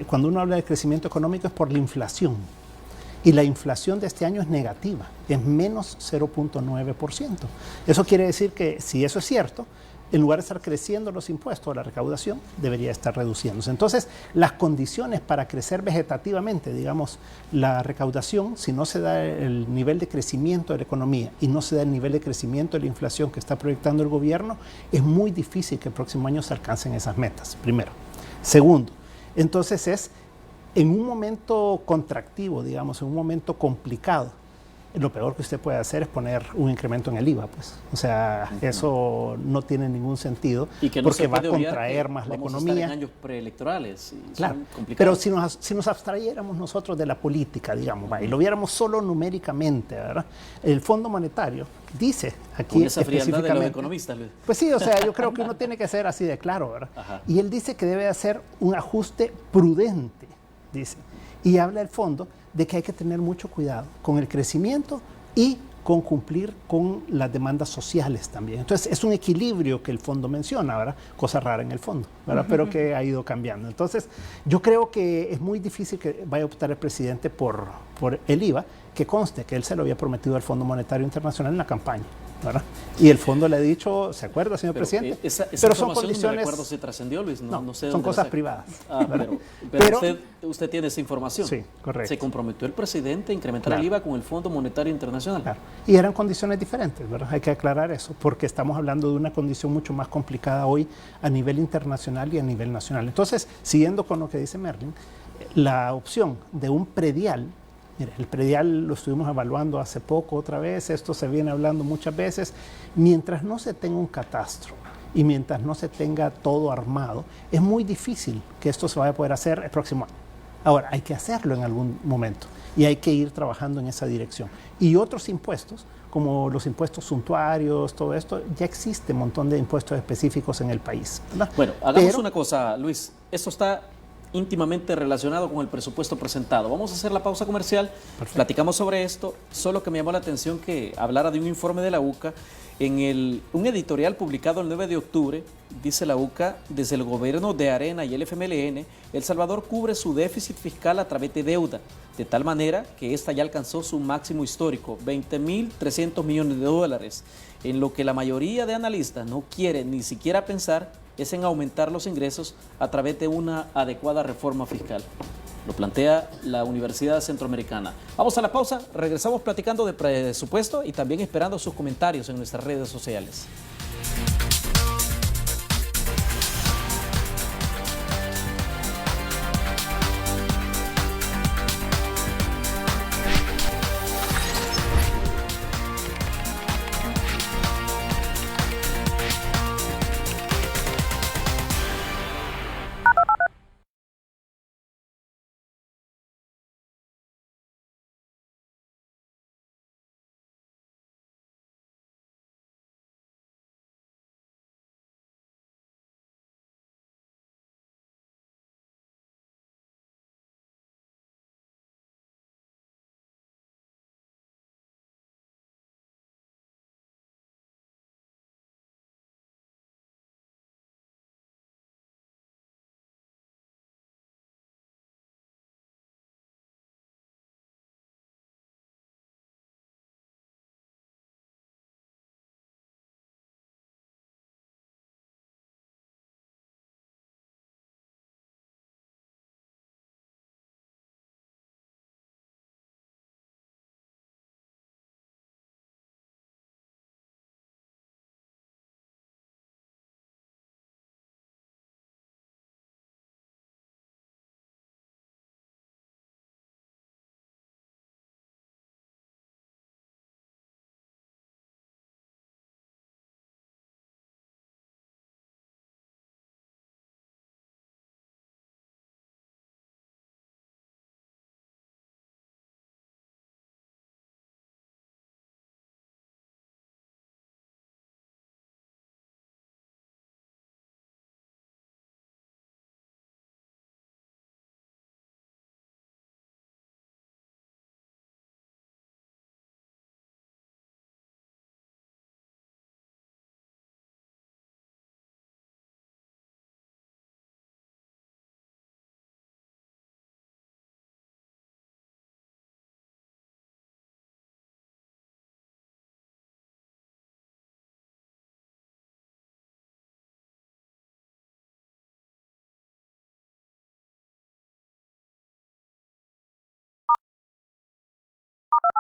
cuando uno habla de crecimiento económico es por la inflación. Y la inflación de este año es negativa, es menos 0.9%. Eso quiere decir que si eso es cierto, en lugar de estar creciendo los impuestos o la recaudación, debería estar reduciéndose. Entonces, las condiciones para crecer vegetativamente, digamos, la recaudación, si no se da el nivel de crecimiento de la economía y no se da el nivel de crecimiento de la inflación que está proyectando el gobierno, es muy difícil que el próximo año se alcancen esas metas, primero. Segundo, entonces es en un momento contractivo, digamos, en un momento complicado, lo peor que usted puede hacer es poner un incremento en el IVA, pues. O sea, eso no tiene ningún sentido y que no porque se va a puede obviar contraer más la vamos a economía. estar en años preelectorales. Y claro, son pero complicados. si nos abstrayéramos nosotros de la política, digamos, y lo viéramos solo numéricamente, ¿verdad? El Fondo Monetario dice aquí con esa frialdad de los específicamente, economistas, Luis. pues sí, o sea, yo creo que uno tiene que ser así de claro, ¿verdad? Ajá. Y él dice que debe hacer un ajuste prudente, dice. Y habla el fondo de que hay que tener mucho cuidado con el crecimiento y con cumplir con las demandas sociales también. Entonces, es un equilibrio que el fondo menciona, ¿verdad? Cosa rara en el fondo, ¿verdad? Pero que ha ido cambiando. Entonces, yo creo que es muy difícil que vaya a optar el presidente por el IVA, que conste que él se lo había prometido al Fondo Monetario Internacional en la campaña, ¿verdad? Y el fondo le ha dicho, ¿se acuerda, señor presidente? Esa pero son información, condiciones... no recuerdo si trascendió, Luis, no sé son dónde cosas privadas. Pero usted tiene esa información. Sí, correcto. Se comprometió el presidente a incrementar Claro. el IVA con el Fondo Monetario Internacional. Claro. Y eran condiciones diferentes, ¿verdad? Hay que aclarar eso, porque estamos hablando de una condición mucho más complicada hoy a nivel internacional y a nivel nacional. Entonces, siguiendo con lo que dice Merlin, la opción de un predial, mire, el predial lo estuvimos evaluando hace poco otra vez, esto se viene hablando muchas veces, mientras no se tenga un catastro y mientras no se tenga todo armado, es muy difícil que esto se vaya a poder hacer el próximo año. Ahora, hay que hacerlo en algún momento y hay que ir trabajando en esa dirección. Y otros impuestos, como los impuestos suntuarios, todo esto, ya existe un montón de impuestos específicos en el país, ¿verdad? Bueno, hagamos una cosa, Luis, esto está íntimamente relacionado con el presupuesto presentado. Vamos a hacer la pausa comercial, Perfecto. Platicamos sobre esto, solo que me llamó la atención que hablara de un informe de la UCA. En un editorial publicado el 9 de octubre, dice la UCA, desde el gobierno de Arena y el FMLN, El Salvador cubre su déficit fiscal a través de deuda, de tal manera que esta ya alcanzó su máximo histórico, 20.300 millones de dólares, en lo que la mayoría de analistas no quieren ni siquiera pensar es en aumentar los ingresos a través de una adecuada reforma fiscal. Lo plantea la Universidad Centroamericana. Vamos a la pausa, regresamos platicando de presupuesto y también esperando sus comentarios en nuestras redes sociales.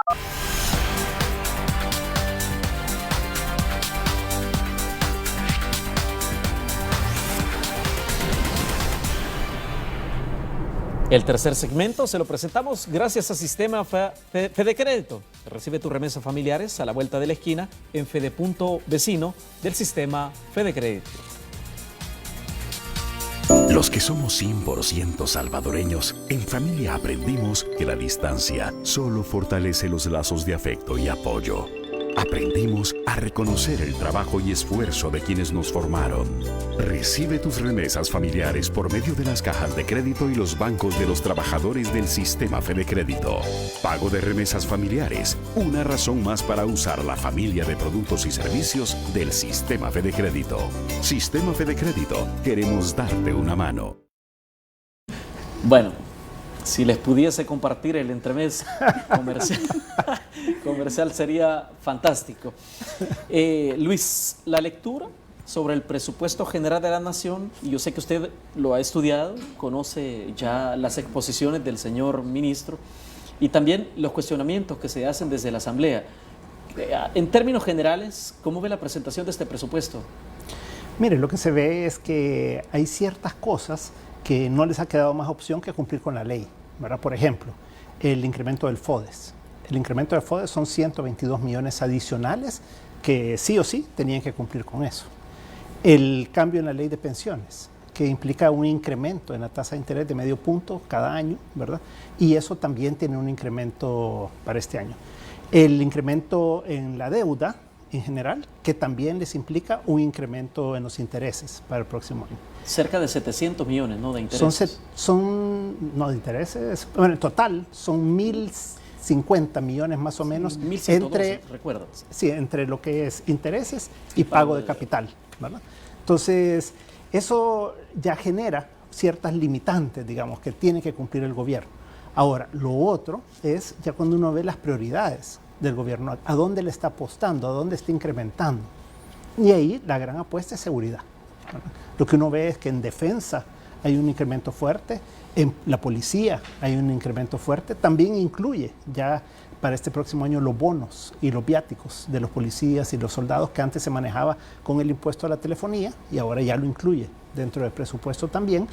El tercer segmento se lo presentamos gracias a Sistema Fede Crédito. Recibe tus remesas familiares a la vuelta de la esquina en Fede.Punto Vecino del Sistema Fede Crédito. Los que somos 100% salvadoreños, en familia aprendimos que la distancia solo fortalece los lazos de afecto y apoyo. Aprendimos a reconocer el trabajo y esfuerzo de quienes nos formaron. Recibe tus remesas familiares por medio de las cajas de crédito y los bancos de los trabajadores del Sistema Fede Crédito. Pago de remesas familiares, una razón más para usar la familia de productos y servicios del Sistema Fede Crédito. Sistema Fede Crédito, queremos darte una mano. Bueno, si les pudiese compartir el entremés comercial sería fantástico. Luis, la lectura sobre el presupuesto general de la Nación, y yo sé que usted lo ha estudiado, conoce ya las exposiciones del señor ministro y también los cuestionamientos que se hacen desde la Asamblea. En términos generales, ¿cómo ve la presentación de este presupuesto? Mire, lo que se ve es que hay ciertas cosas que no les ha quedado más opción que cumplir con la ley, ¿verdad? Por ejemplo, el incremento del FODES. El incremento del FODES son 122 millones adicionales que sí o sí tenían que cumplir con eso. El cambio en la ley de pensiones, que implica un incremento en la tasa de interés de medio punto cada año, ¿verdad? Y eso también tiene un incremento para este año. El incremento en la deuda en general, que también les implica un incremento en los intereses para el próximo año. Cerca de 700 millones, ¿no?, de intereses. No, de intereses, bueno, en total son 1.050 millones más o menos. 1.112, recuerdo. Sí, entre lo que es intereses y pago de capital, ¿verdad? Entonces, eso ya genera ciertas limitantes, digamos, que tiene que cumplir el gobierno. Ahora, lo otro es ya cuando uno ve las prioridades del gobierno, a dónde le está apostando, a dónde está incrementando. Y ahí la gran apuesta es seguridad, ¿verdad? Lo que uno ve es que en defensa hay un incremento fuerte, en la policía hay un incremento fuerte, también incluye ya para este próximo año los bonos y los viáticos de los policías y los soldados que antes se manejaba con el impuesto a la telefonía y ahora ya lo incluye dentro del presupuesto también.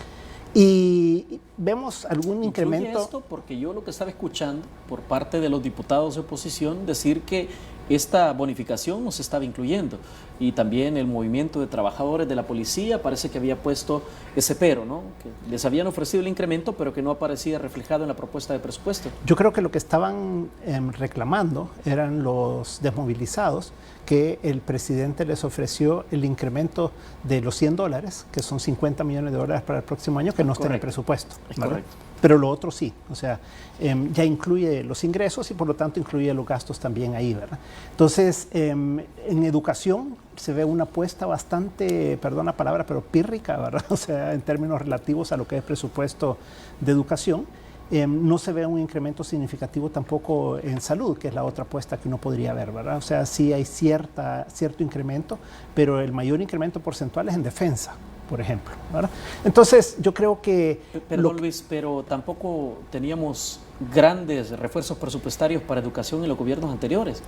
Y vemos algún incremento. ¿Incluye esto? Porque yo lo que estaba escuchando por parte de los diputados de oposición decir que esta bonificación no se estaba incluyendo, y también el movimiento de trabajadores de la policía parece que había puesto ese pero, ¿no?, que les habían ofrecido el incremento pero que no aparecía reflejado en la propuesta de presupuesto. Yo creo que lo que estaban reclamando eran los desmovilizados, que el presidente les ofreció el incremento de los $100, que son 50 millones de dólares para el próximo año, que no está en el presupuesto, ¿verdad? Correcto. Pero lo otro sí, o sea, ya incluye los ingresos y por lo tanto incluye los gastos también ahí, ¿verdad? Entonces, en educación se ve una apuesta bastante, perdón la palabra, pero pírrica, ¿verdad? O sea, en términos relativos a lo que es presupuesto de educación. No se ve un incremento significativo tampoco en salud, que es la otra apuesta que uno podría ver, ¿verdad? O sea, sí hay cierto incremento, pero el mayor incremento porcentual es en defensa, por ejemplo, ¿verdad? Entonces, yo creo que... Perdón, Luis, pero tampoco teníamos grandes refuerzos presupuestarios para educación en los gobiernos anteriores.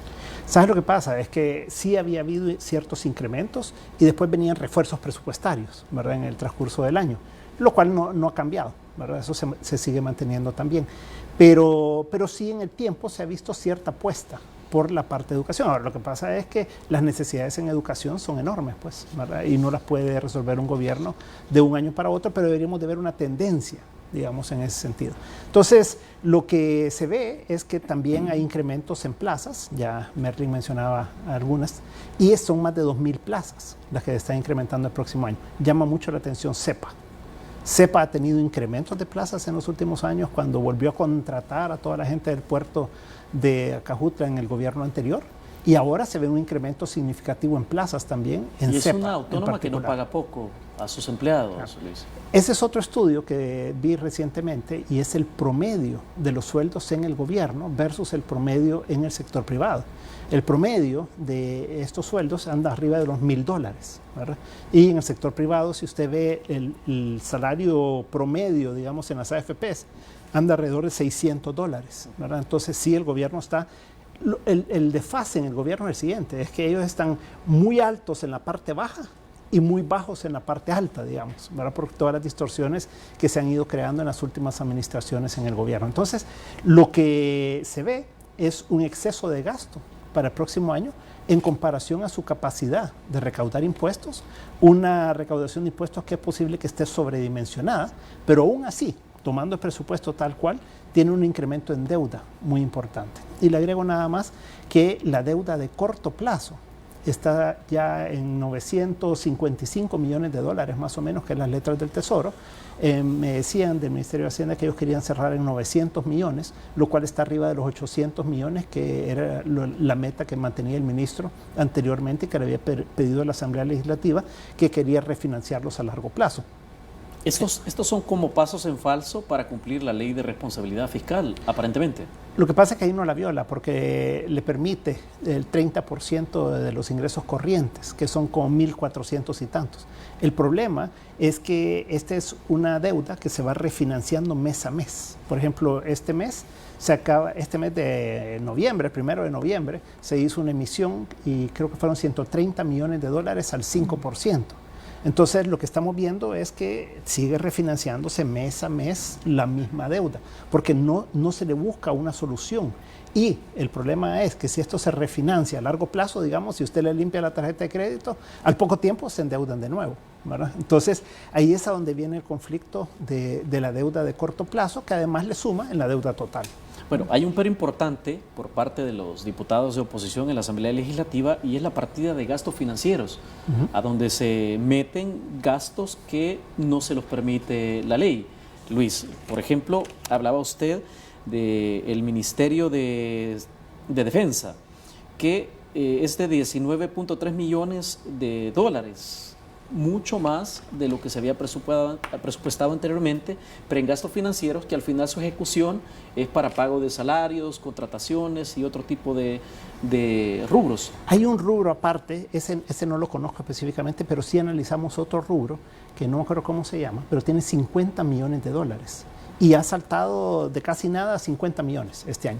¿Sabes lo que pasa? Es que sí había habido ciertos incrementos y después venían refuerzos presupuestarios, ¿verdad?, en el transcurso del año, lo cual no ha cambiado, ¿verdad? Eso se sigue manteniendo también. Pero sí en el tiempo se ha visto cierta apuesta por la parte de educación. Ahora, lo que pasa es que las necesidades en educación son enormes, pues, ¿verdad? Y no las puede resolver un gobierno de un año para otro, pero deberíamos de ver una tendencia, digamos, en ese sentido. Entonces, lo que se ve es que también hay incrementos en plazas, ya Merlin mencionaba algunas, y son más de 2.000 plazas las que están incrementando el próximo año. Llama mucho la atención CEPA. CEPA ha tenido incrementos de plazas en los últimos años cuando volvió a contratar a toda la gente del puerto de Acajutla en el gobierno anterior, y ahora se ve un incremento significativo en plazas también en CEPA. Y es una autónoma que no paga poco a sus empleados, claro. Luis. Ese es otro estudio que vi recientemente y es el promedio de los sueldos en el gobierno versus el promedio en el sector privado. El promedio de estos sueldos anda arriba de los $1.000, ¿verdad? Y en el sector privado, si usted ve el salario promedio, digamos, en las AFPs, anda alrededor de $600, ¿verdad? Entonces sí, el gobierno está... El desfase en el gobierno es el siguiente, es que ellos están muy altos en la parte baja y muy bajos en la parte alta, digamos, ¿verdad? Por todas las distorsiones que se han ido creando en las últimas administraciones en el gobierno. Entonces, lo que se ve es un exceso de gasto para el próximo año en comparación a su capacidad de recaudar impuestos, una recaudación de impuestos que es posible que esté sobredimensionada, pero aún así, tomando el presupuesto tal cual, tiene un incremento en deuda muy importante. Y le agrego nada más que la deuda de corto plazo está ya en $955 millones más o menos, que es las letras del Tesoro. Me decían del Ministerio de Hacienda que ellos querían cerrar en 900 millones, lo cual está arriba de los 800 millones, que era la meta que mantenía el ministro anteriormente y que le había pedido a la Asamblea Legislativa, que quería refinanciarlos a largo plazo. Estos son como pasos en falso para cumplir la ley de responsabilidad fiscal, aparentemente. Lo que pasa es que ahí no la viola porque le permite el 30% de los ingresos corrientes, que son como 1.400 y tantos. El problema es que esta es una deuda que se va refinanciando mes a mes. Por ejemplo, este mes de noviembre, 1 de noviembre, se hizo una emisión y creo que fueron $130 millones al 5%. Entonces, lo que estamos viendo es que sigue refinanciándose mes a mes la misma deuda, porque no se le busca una solución. Y el problema es que si esto se refinancia a largo plazo, digamos, si usted le limpia la tarjeta de crédito, al poco tiempo se endeudan de nuevo, ¿verdad? Entonces, ahí es a donde viene el conflicto de la deuda de corto plazo, que además le suma en la deuda total. Bueno, hay un pero importante por parte de los diputados de oposición en la Asamblea Legislativa y es la partida de gastos financieros, a donde se meten gastos que no se los permite la ley. Luis, por ejemplo, hablaba usted del Ministerio de Defensa, que es de $19.3 millones, mucho más de lo que se había presupuestado anteriormente, pero en gastos financieros que al final su ejecución es para pago de salarios, contrataciones y otro tipo de rubros. Hay un rubro aparte, ese no lo conozco específicamente, pero sí analizamos otro rubro, que no me acuerdo cómo se llama, pero tiene $50 millones y ha saltado de casi nada a 50 millones este año.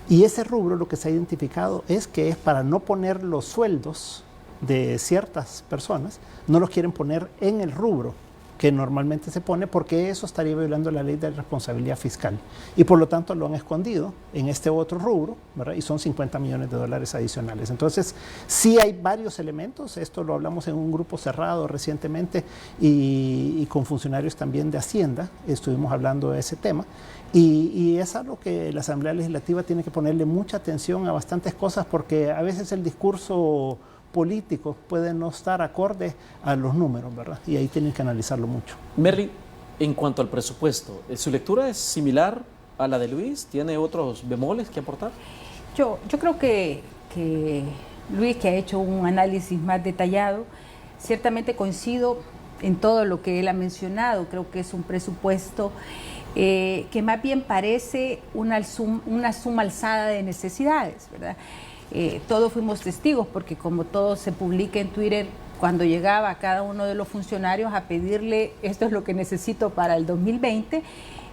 Y ese rubro lo que se ha identificado es que es para no poner los sueldos de ciertas personas, no los quieren poner en el rubro que normalmente se pone porque eso estaría violando la ley de responsabilidad fiscal y por lo tanto lo han escondido en este otro rubro, ¿verdad? Y son $50 millones adicionales. Entonces sí hay varios elementos, esto lo hablamos en un grupo cerrado recientemente y con funcionarios también de Hacienda, estuvimos hablando de ese tema y es algo que la Asamblea Legislativa tiene que ponerle mucha atención a bastantes cosas porque a veces el discurso políticos pueden no estar acorde a los números, ¿verdad? Y ahí tienen que analizarlo mucho. Merly, en cuanto al presupuesto, ¿su lectura es similar a la de Luis? ¿Tiene otros bemoles que aportar? Yo creo que Luis, que ha hecho un análisis más detallado, ciertamente coincido en todo lo que él ha mencionado. Creo que es un presupuesto que más bien parece una suma alzada de necesidades, ¿verdad? Todos fuimos testigos porque como todo se publica en Twitter, cuando llegaba a cada uno de los funcionarios a pedirle esto es lo que necesito para el 2020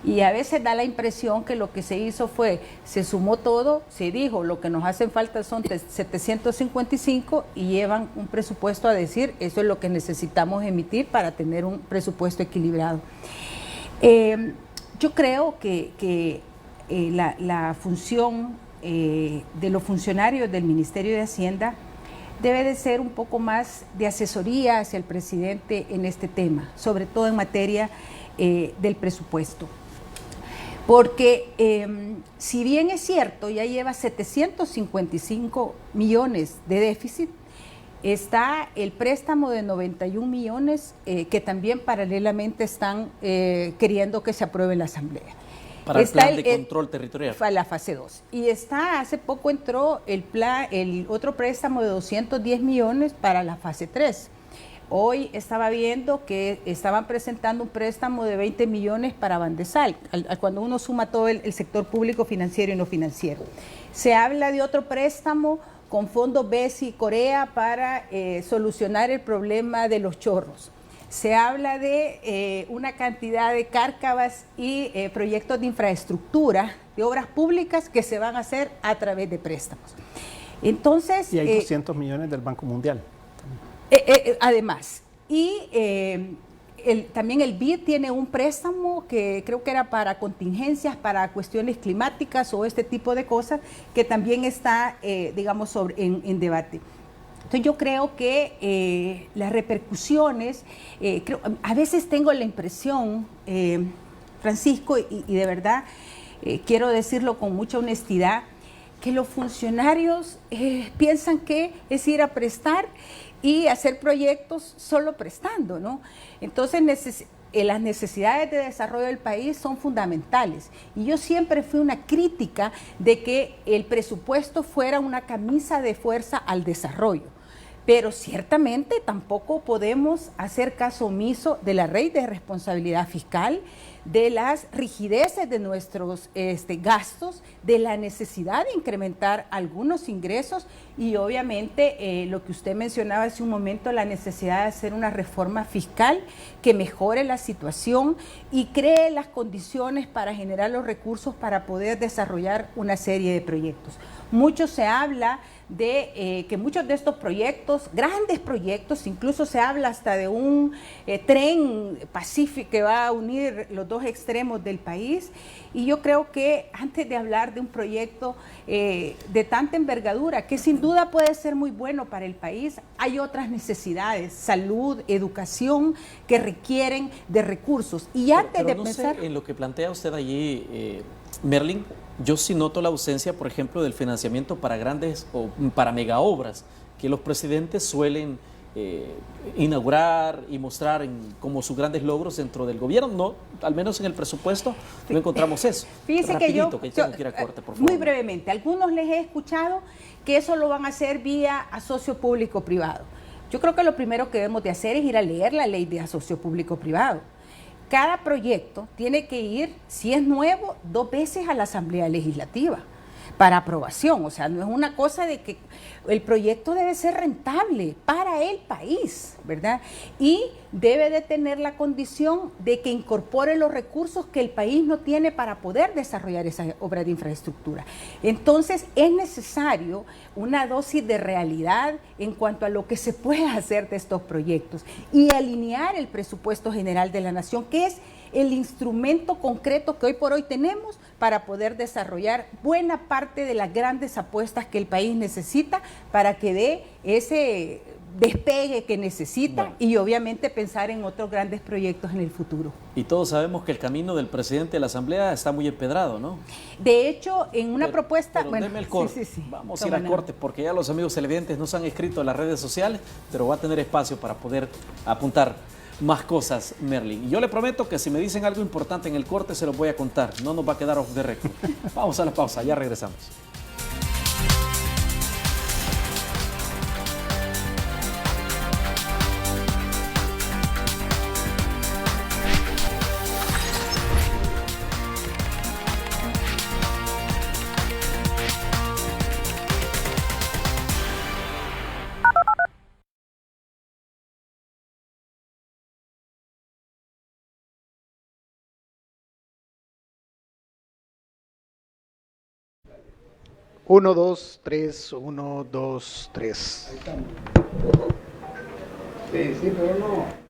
y a veces da la impresión que lo que se hizo fue, se sumó todo, se dijo lo que nos hacen falta son 755 y llevan un presupuesto a decir eso es lo que necesitamos emitir para tener un presupuesto equilibrado. Yo creo que la función de los funcionarios del Ministerio de Hacienda debe de ser un poco más de asesoría hacia el presidente en este tema, sobre todo en materia del presupuesto. Porque si bien es cierto, ya lleva 755 millones de déficit, está el préstamo de 91 millones que también paralelamente están queriendo que se apruebe en la Asamblea. Para el plan de control territorial. Para la fase 2. Y hace poco entró el otro préstamo de 210 millones para la fase 3. Hoy estaba viendo que estaban presentando un préstamo de 20 millones para Bandesal, cuando uno suma todo el sector público, financiero y no financiero. Se habla de otro préstamo con fondos BESI y Corea para solucionar el problema de los chorros. se habla de una cantidad de cárcavas y proyectos de infraestructura, de obras públicas que se van a hacer a través de préstamos. Entonces, y hay 200 millones del Banco Mundial. Además, y también el BID tiene un préstamo que creo que era para contingencias, para cuestiones climáticas o este tipo de cosas, que también está, digamos, en debate. Entonces yo creo que las repercusiones, a veces tengo la impresión, Francisco, y de verdad quiero decirlo con mucha honestidad, que los funcionarios piensan que es ir a prestar y hacer proyectos solo prestando, ¿no? Entonces las necesidades de desarrollo del país son fundamentales. Y yo siempre fui una crítica de que el presupuesto fuera una camisa de fuerza al desarrollo. Pero ciertamente tampoco podemos hacer caso omiso de la ley de responsabilidad fiscal, de las rigideces de nuestros gastos, de la necesidad de incrementar algunos ingresos y obviamente lo que usted mencionaba hace un momento, la necesidad de hacer una reforma fiscal que mejore la situación y cree las condiciones para generar los recursos para poder desarrollar una serie de proyectos. Mucho se habla de que muchos de estos proyectos, grandes proyectos, incluso se habla hasta de un tren pacífico que va a unir los dos extremos del país, y yo creo que antes de hablar de un proyecto de tanta envergadura, que sin duda puede ser muy bueno para el país, hay otras necesidades, salud, educación, que requieren de recursos. Y antes pero de no pensar... sé, en lo que plantea usted allí, Merlin, yo sí noto la ausencia, por ejemplo, del financiamiento para grandes o para megaobras que los presidentes suelen inaugurar y mostrar como sus grandes logros dentro del gobierno. No, al menos en el presupuesto no encontramos eso. Fíjese Rapidito, que tengo que ir a corte, por favor. muy brevemente, algunos les he escuchado que eso lo van a hacer vía asocio público-privado. Yo creo que lo primero que debemos de hacer es ir a leer la ley de asocio público-privado. Cada proyecto tiene que ir, si es nuevo, 2 veces a la Asamblea Legislativa para aprobación. O sea, no es una cosa de que el proyecto debe ser rentable para el país, ¿verdad? Y debe de tener la condición de que incorpore los recursos que el país no tiene para poder desarrollar esa obra de infraestructura. Entonces, es necesario una dosis de realidad en cuanto a lo que se puede hacer de estos proyectos y alinear el presupuesto general de la nación, que es el instrumento concreto que hoy por hoy tenemos para poder desarrollar buena parte de las grandes apuestas que el país necesita para que dé ese despegue que necesita, bueno, y obviamente pensar en otros grandes proyectos en el futuro. Y todos sabemos que el camino del presidente de la Asamblea está muy empedrado, ¿no? De hecho, en una propuesta... Pero deme el corte. Sí. Vamos a ir a corte porque ya los amigos televidentes nos han escrito en las redes sociales, pero va a tener espacio para poder apuntar más cosas, Merlin. Y yo le prometo que si me dicen algo importante en el corte se los voy a contar. No nos va a quedar off the record. Vamos a la pausa, ya regresamos. Uno, dos, tres, 1, 2, 3. Ahí estamos. Sí, pero no.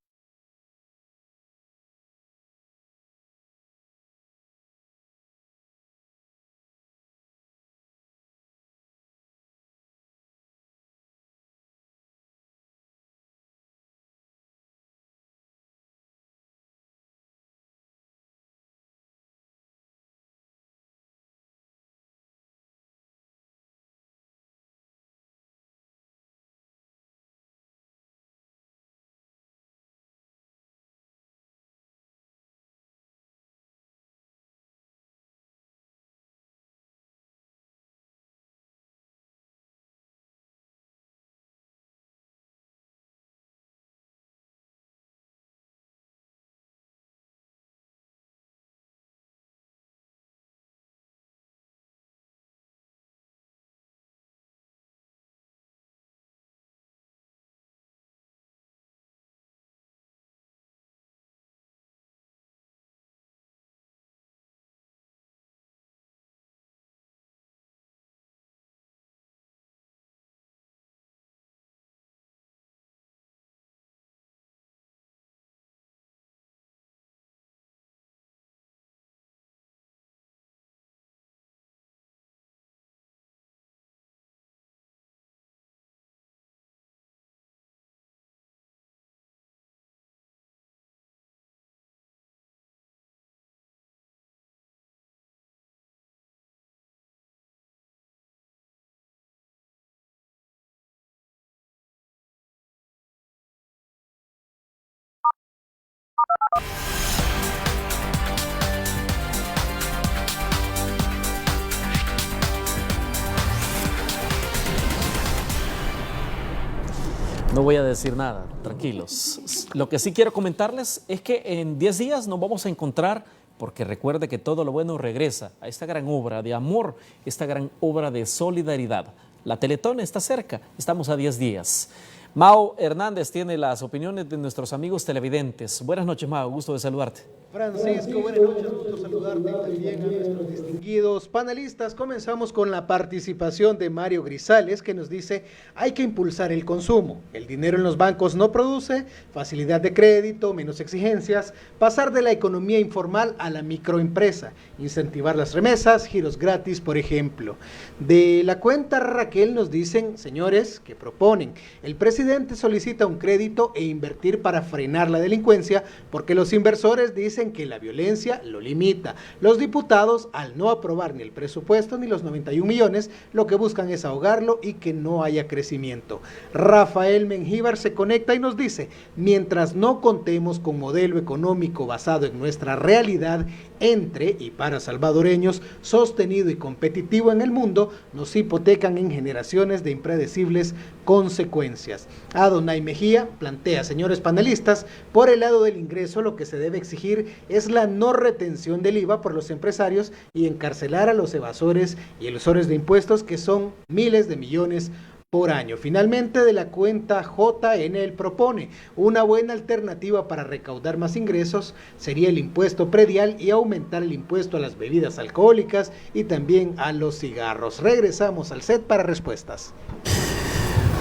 No voy a decir nada, tranquilos. Lo que sí quiero comentarles es que en 10 días nos vamos a encontrar, porque recuerde que todo lo bueno regresa a esta gran obra de amor, esta gran obra de solidaridad. La Teletón está cerca, estamos a 10 días. Mao Hernández tiene las opiniones de nuestros amigos televidentes. Buenas noches, Mao, gusto de saludarte. Francisco, buenas noches, gusto saludarte también a nuestros distinguidos panelistas. Comenzamos con la participación de Mario Grisales, que nos dice: hay que impulsar el consumo, el dinero en los bancos no produce, facilidad de crédito, menos exigencias, pasar de la economía informal a la microempresa, incentivar las remesas, giros gratis, por ejemplo. De la cuenta Raquel nos dicen: señores, ¿qué proponen? El presidente solicita un crédito e invertir para frenar la delincuencia, porque los inversores dicen que la violencia lo limita. Los diputados, al no aprobar ni el presupuesto ni los 91 millones, lo que buscan es ahogarlo y que no haya crecimiento. Rafael Mengíbar se conecta y nos dice: mientras no contemos con modelo económico basado en nuestra realidad, entre y para salvadoreños, sostenido y competitivo en el mundo, nos hipotecan en generaciones de impredecibles consecuencias. Adonai Mejía plantea: señores panelistas, por el lado del ingreso lo que se debe exigir es la no retención del IVA por los empresarios y encarcelar a los evasores y elusores de impuestos, que son miles de millones por año. Finalmente, de la cuenta JNL propone: una buena alternativa para recaudar más ingresos sería el impuesto predial y aumentar el impuesto a las bebidas alcohólicas y también a los cigarros. Regresamos al set para respuestas.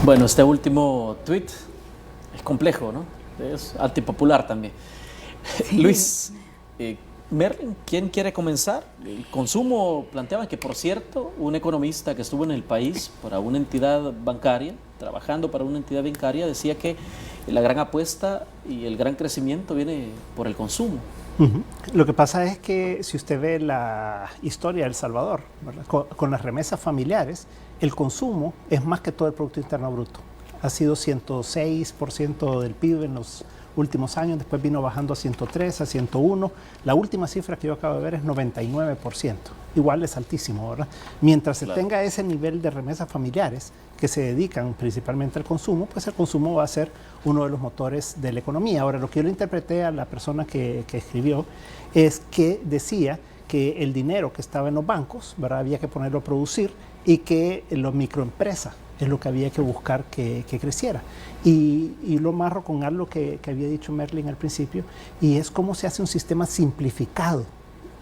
Bueno, este último tuit es complejo, ¿no? Es antipopular también. Sí. Luis, Merlin, ¿quién quiere comenzar? El consumo, planteaban que, por cierto, un economista que estuvo en el país para una entidad bancaria, trabajando para una entidad bancaria, decía que la gran apuesta y el gran crecimiento viene por el consumo. Lo que pasa es que si usted ve la historia de El Salvador, ¿verdad? Con las remesas familiares, el consumo es más que todo el Producto Interno Bruto. Ha sido 106% del PIB en los últimos años, después vino bajando a 103, a 101. La última cifra que yo acabo de ver es 99%. Igual es altísimo, ¿verdad? Mientras se tenga ese nivel de remesas familiares que se dedican principalmente al consumo, pues el consumo va a ser uno de los motores de la economía. Ahora, lo que yo le interpreté a la persona que escribió es que decía que el dinero que estaba en los bancos, ¿verdad?, había que ponerlo a producir, y que la microempresa es lo que había que buscar que creciera. Y lo amarro con algo que había dicho Merlin al principio, y es cómo se hace un sistema simplificado,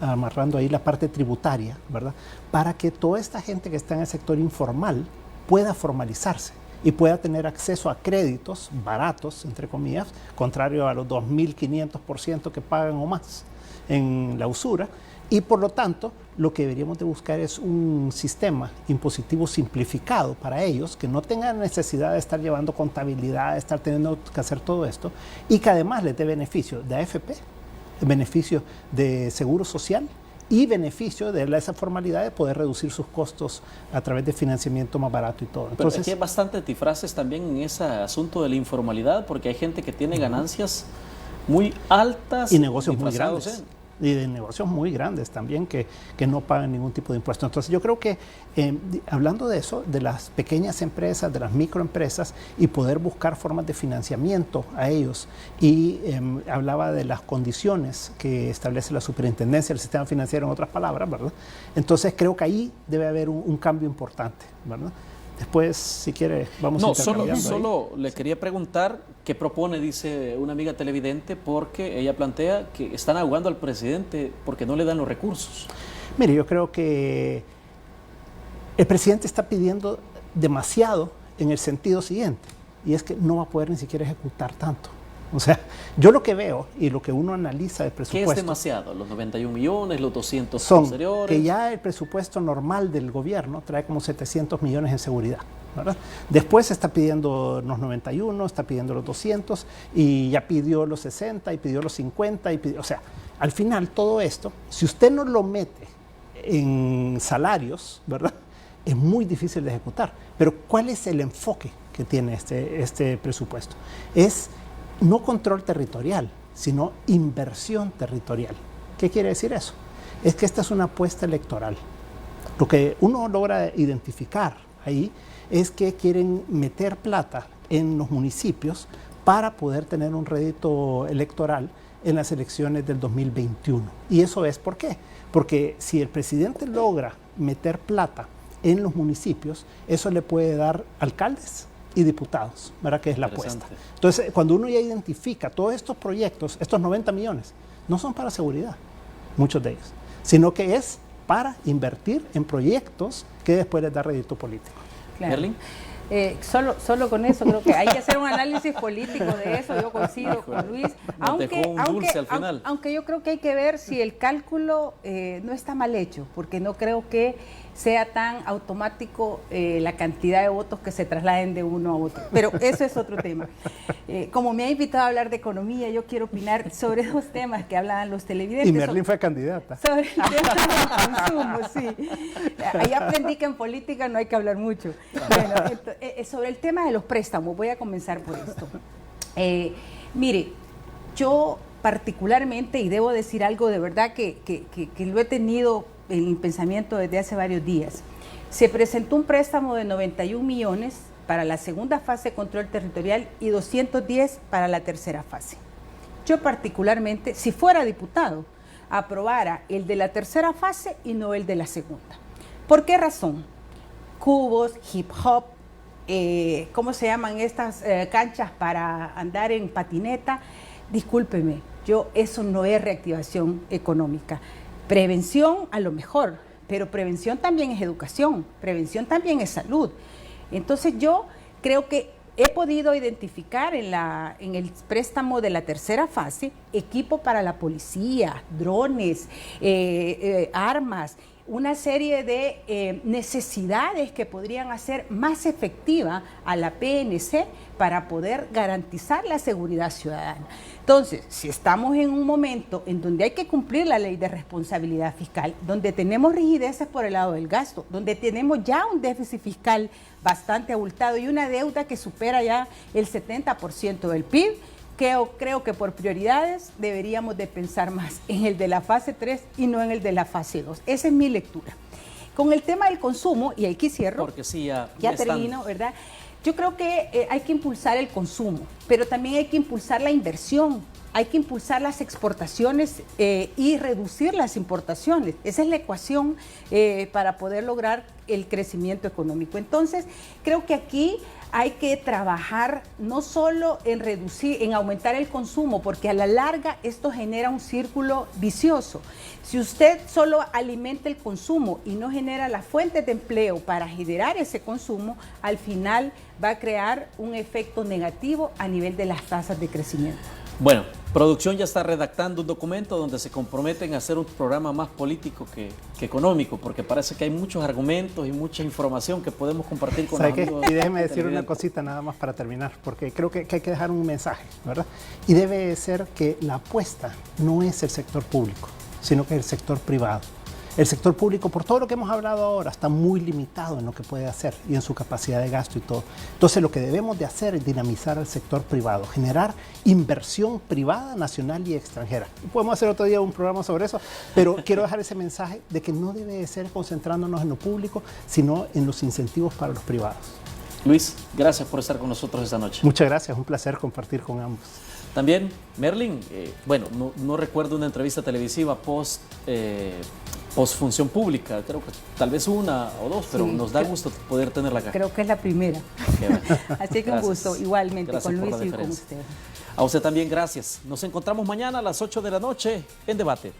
amarrando ahí la parte tributaria, ¿verdad?, para que toda esta gente que está en el sector informal pueda formalizarse y pueda tener acceso a créditos baratos, entre comillas, contrario a los 2.500% que pagan o más en la usura. Y por lo tanto, lo que deberíamos de buscar es un sistema impositivo simplificado para ellos, que no tengan necesidad de estar llevando contabilidad, de estar teniendo que hacer todo esto, y que además les dé beneficio de AFP, beneficio de seguro social y beneficio de esa formalidad de poder reducir sus costos a través de financiamiento más barato y todo. Entonces, pero aquí hay bastante antifrases también en ese asunto de la informalidad, porque hay gente que tiene ganancias muy altas y negocios muy grandes. Y de negocios muy grandes también que no pagan ningún tipo de impuesto. Entonces yo creo que hablando de eso, de las pequeñas empresas, de las microempresas, y poder buscar formas de financiamiento a ellos, y hablaba de las condiciones que establece la superintendencia del sistema financiero, en otras palabras, ¿verdad? Entonces creo que ahí debe haber un cambio importante, ¿verdad? Después, si quiere, vamos a intercambiando. Solo le quería preguntar qué propone, dice una amiga televidente, porque ella plantea que están ahogando al presidente porque no le dan los recursos. Mire, yo creo que el presidente está pidiendo demasiado en el sentido siguiente, y es que no va a poder ni siquiera ejecutar tanto. O sea, yo lo que veo y lo que uno analiza del presupuesto... ¿Qué es demasiado? ¿Los 91 millones, los 200 son posteriores? Que ya el presupuesto normal del gobierno trae como 700 millones en seguridad, ¿verdad? Después está pidiendo los 91, está pidiendo los 200, y ya pidió los 60, y pidió los 50, o sea, al final todo esto, si usted no lo mete en salarios, ¿verdad?, es muy difícil de ejecutar. Pero ¿cuál es el enfoque que tiene este presupuesto? Es no control territorial, sino inversión territorial. ¿Qué quiere decir eso? Es que esta es una apuesta electoral. Lo que uno logra identificar ahí es que quieren meter plata en los municipios para poder tener un rédito electoral en las elecciones del 2021. ¿Y eso es por qué? Porque si el presidente logra meter plata en los municipios, eso le puede dar alcaldes y diputados, ¿verdad? Que es la apuesta. Entonces, cuando uno ya identifica todos estos proyectos, estos 90 millones, no son para seguridad, muchos de ellos, sino que es para invertir en proyectos que después les da rédito político. Claro. Merlin. Solo con eso, creo que hay que hacer un análisis político de eso, yo coincido con Luis, aunque yo creo que hay que ver si el cálculo no está mal hecho, porque no creo que sea tan automático la cantidad de votos que se trasladen de uno a otro, pero eso es otro tema. Como me ha invitado a hablar de economía, yo quiero opinar sobre dos temas que hablaban los televidentes. Y Merlin fue candidata. Sobre el tema del consumo, sí. Ahí aprendí que en política no hay que hablar mucho. Bueno, sobre el tema de los préstamos, voy a comenzar por esto. Mire, yo particularmente, y debo decir algo de verdad que lo he tenido en mi pensamiento desde hace varios días, se presentó un préstamo de 91 millones para la segunda fase de control territorial y 210 para la tercera fase. Yo particularmente, si fuera diputado, aprobara el de la tercera fase y no el de la segunda. ¿Por qué razón? Cubos, hip hop, ¿cómo se llaman estas canchas para andar en patineta? Discúlpeme, eso no es reactivación económica. Prevención a lo mejor, pero prevención también es educación, prevención también es salud. Entonces yo creo que he podido identificar en el préstamo de la tercera fase equipo para la policía, drones, armas, una serie de necesidades que podrían hacer más efectiva a la PNC para poder garantizar la seguridad ciudadana. Entonces, si estamos en un momento en donde hay que cumplir la ley de responsabilidad fiscal, donde tenemos rigideces por el lado del gasto, donde tenemos ya un déficit fiscal bastante abultado y una deuda que supera ya el 70% del PIB, creo que por prioridades deberíamos de pensar más en el de la fase 3 y no en el de la fase 2. Esa es mi lectura. Con el tema del consumo, y aquí cierro, porque sí, ya termino, ¿verdad? Yo creo que hay que impulsar el consumo, pero también hay que impulsar la inversión, hay que impulsar las exportaciones y reducir las importaciones. Esa es la ecuación para poder lograr el crecimiento económico. Entonces, creo que aquí hay que trabajar no solo en reducir, en aumentar el consumo, porque a la larga esto genera un círculo vicioso. Si usted solo alimenta el consumo y no genera las fuentes de empleo para generar ese consumo, al final va a crear un efecto negativo a nivel de las tasas de crecimiento. Bueno, producción ya está redactando un documento donde se comprometen a hacer un programa más político que económico, porque parece que hay muchos argumentos y mucha información que podemos compartir con los amigos. Y déjeme decir una cosita nada más para terminar, porque creo que hay que dejar un mensaje, ¿verdad? Y debe ser que la apuesta no es el sector público, sino que es el sector privado. El sector público, por todo lo que hemos hablado ahora, está muy limitado en lo que puede hacer y en su capacidad de gasto y todo. Entonces, lo que debemos de hacer es dinamizar al sector privado, generar inversión privada, nacional y extranjera. Podemos hacer otro día un programa sobre eso, pero quiero dejar ese mensaje de que no debe de ser concentrándonos en lo público, sino en los incentivos para los privados. Luis, gracias por estar con nosotros esta noche. Muchas gracias, un placer compartir con ambos. También, Merlin, bueno, no recuerdo una entrevista televisiva post función pública, creo que tal vez una o dos, pero sí, nos da gusto poder tenerla acá. Creo que es la primera. Bueno. Así que un gusto, igualmente, gracias con Luis y con usted. A usted también, gracias. Nos encontramos mañana a las 8 de la noche en Debate.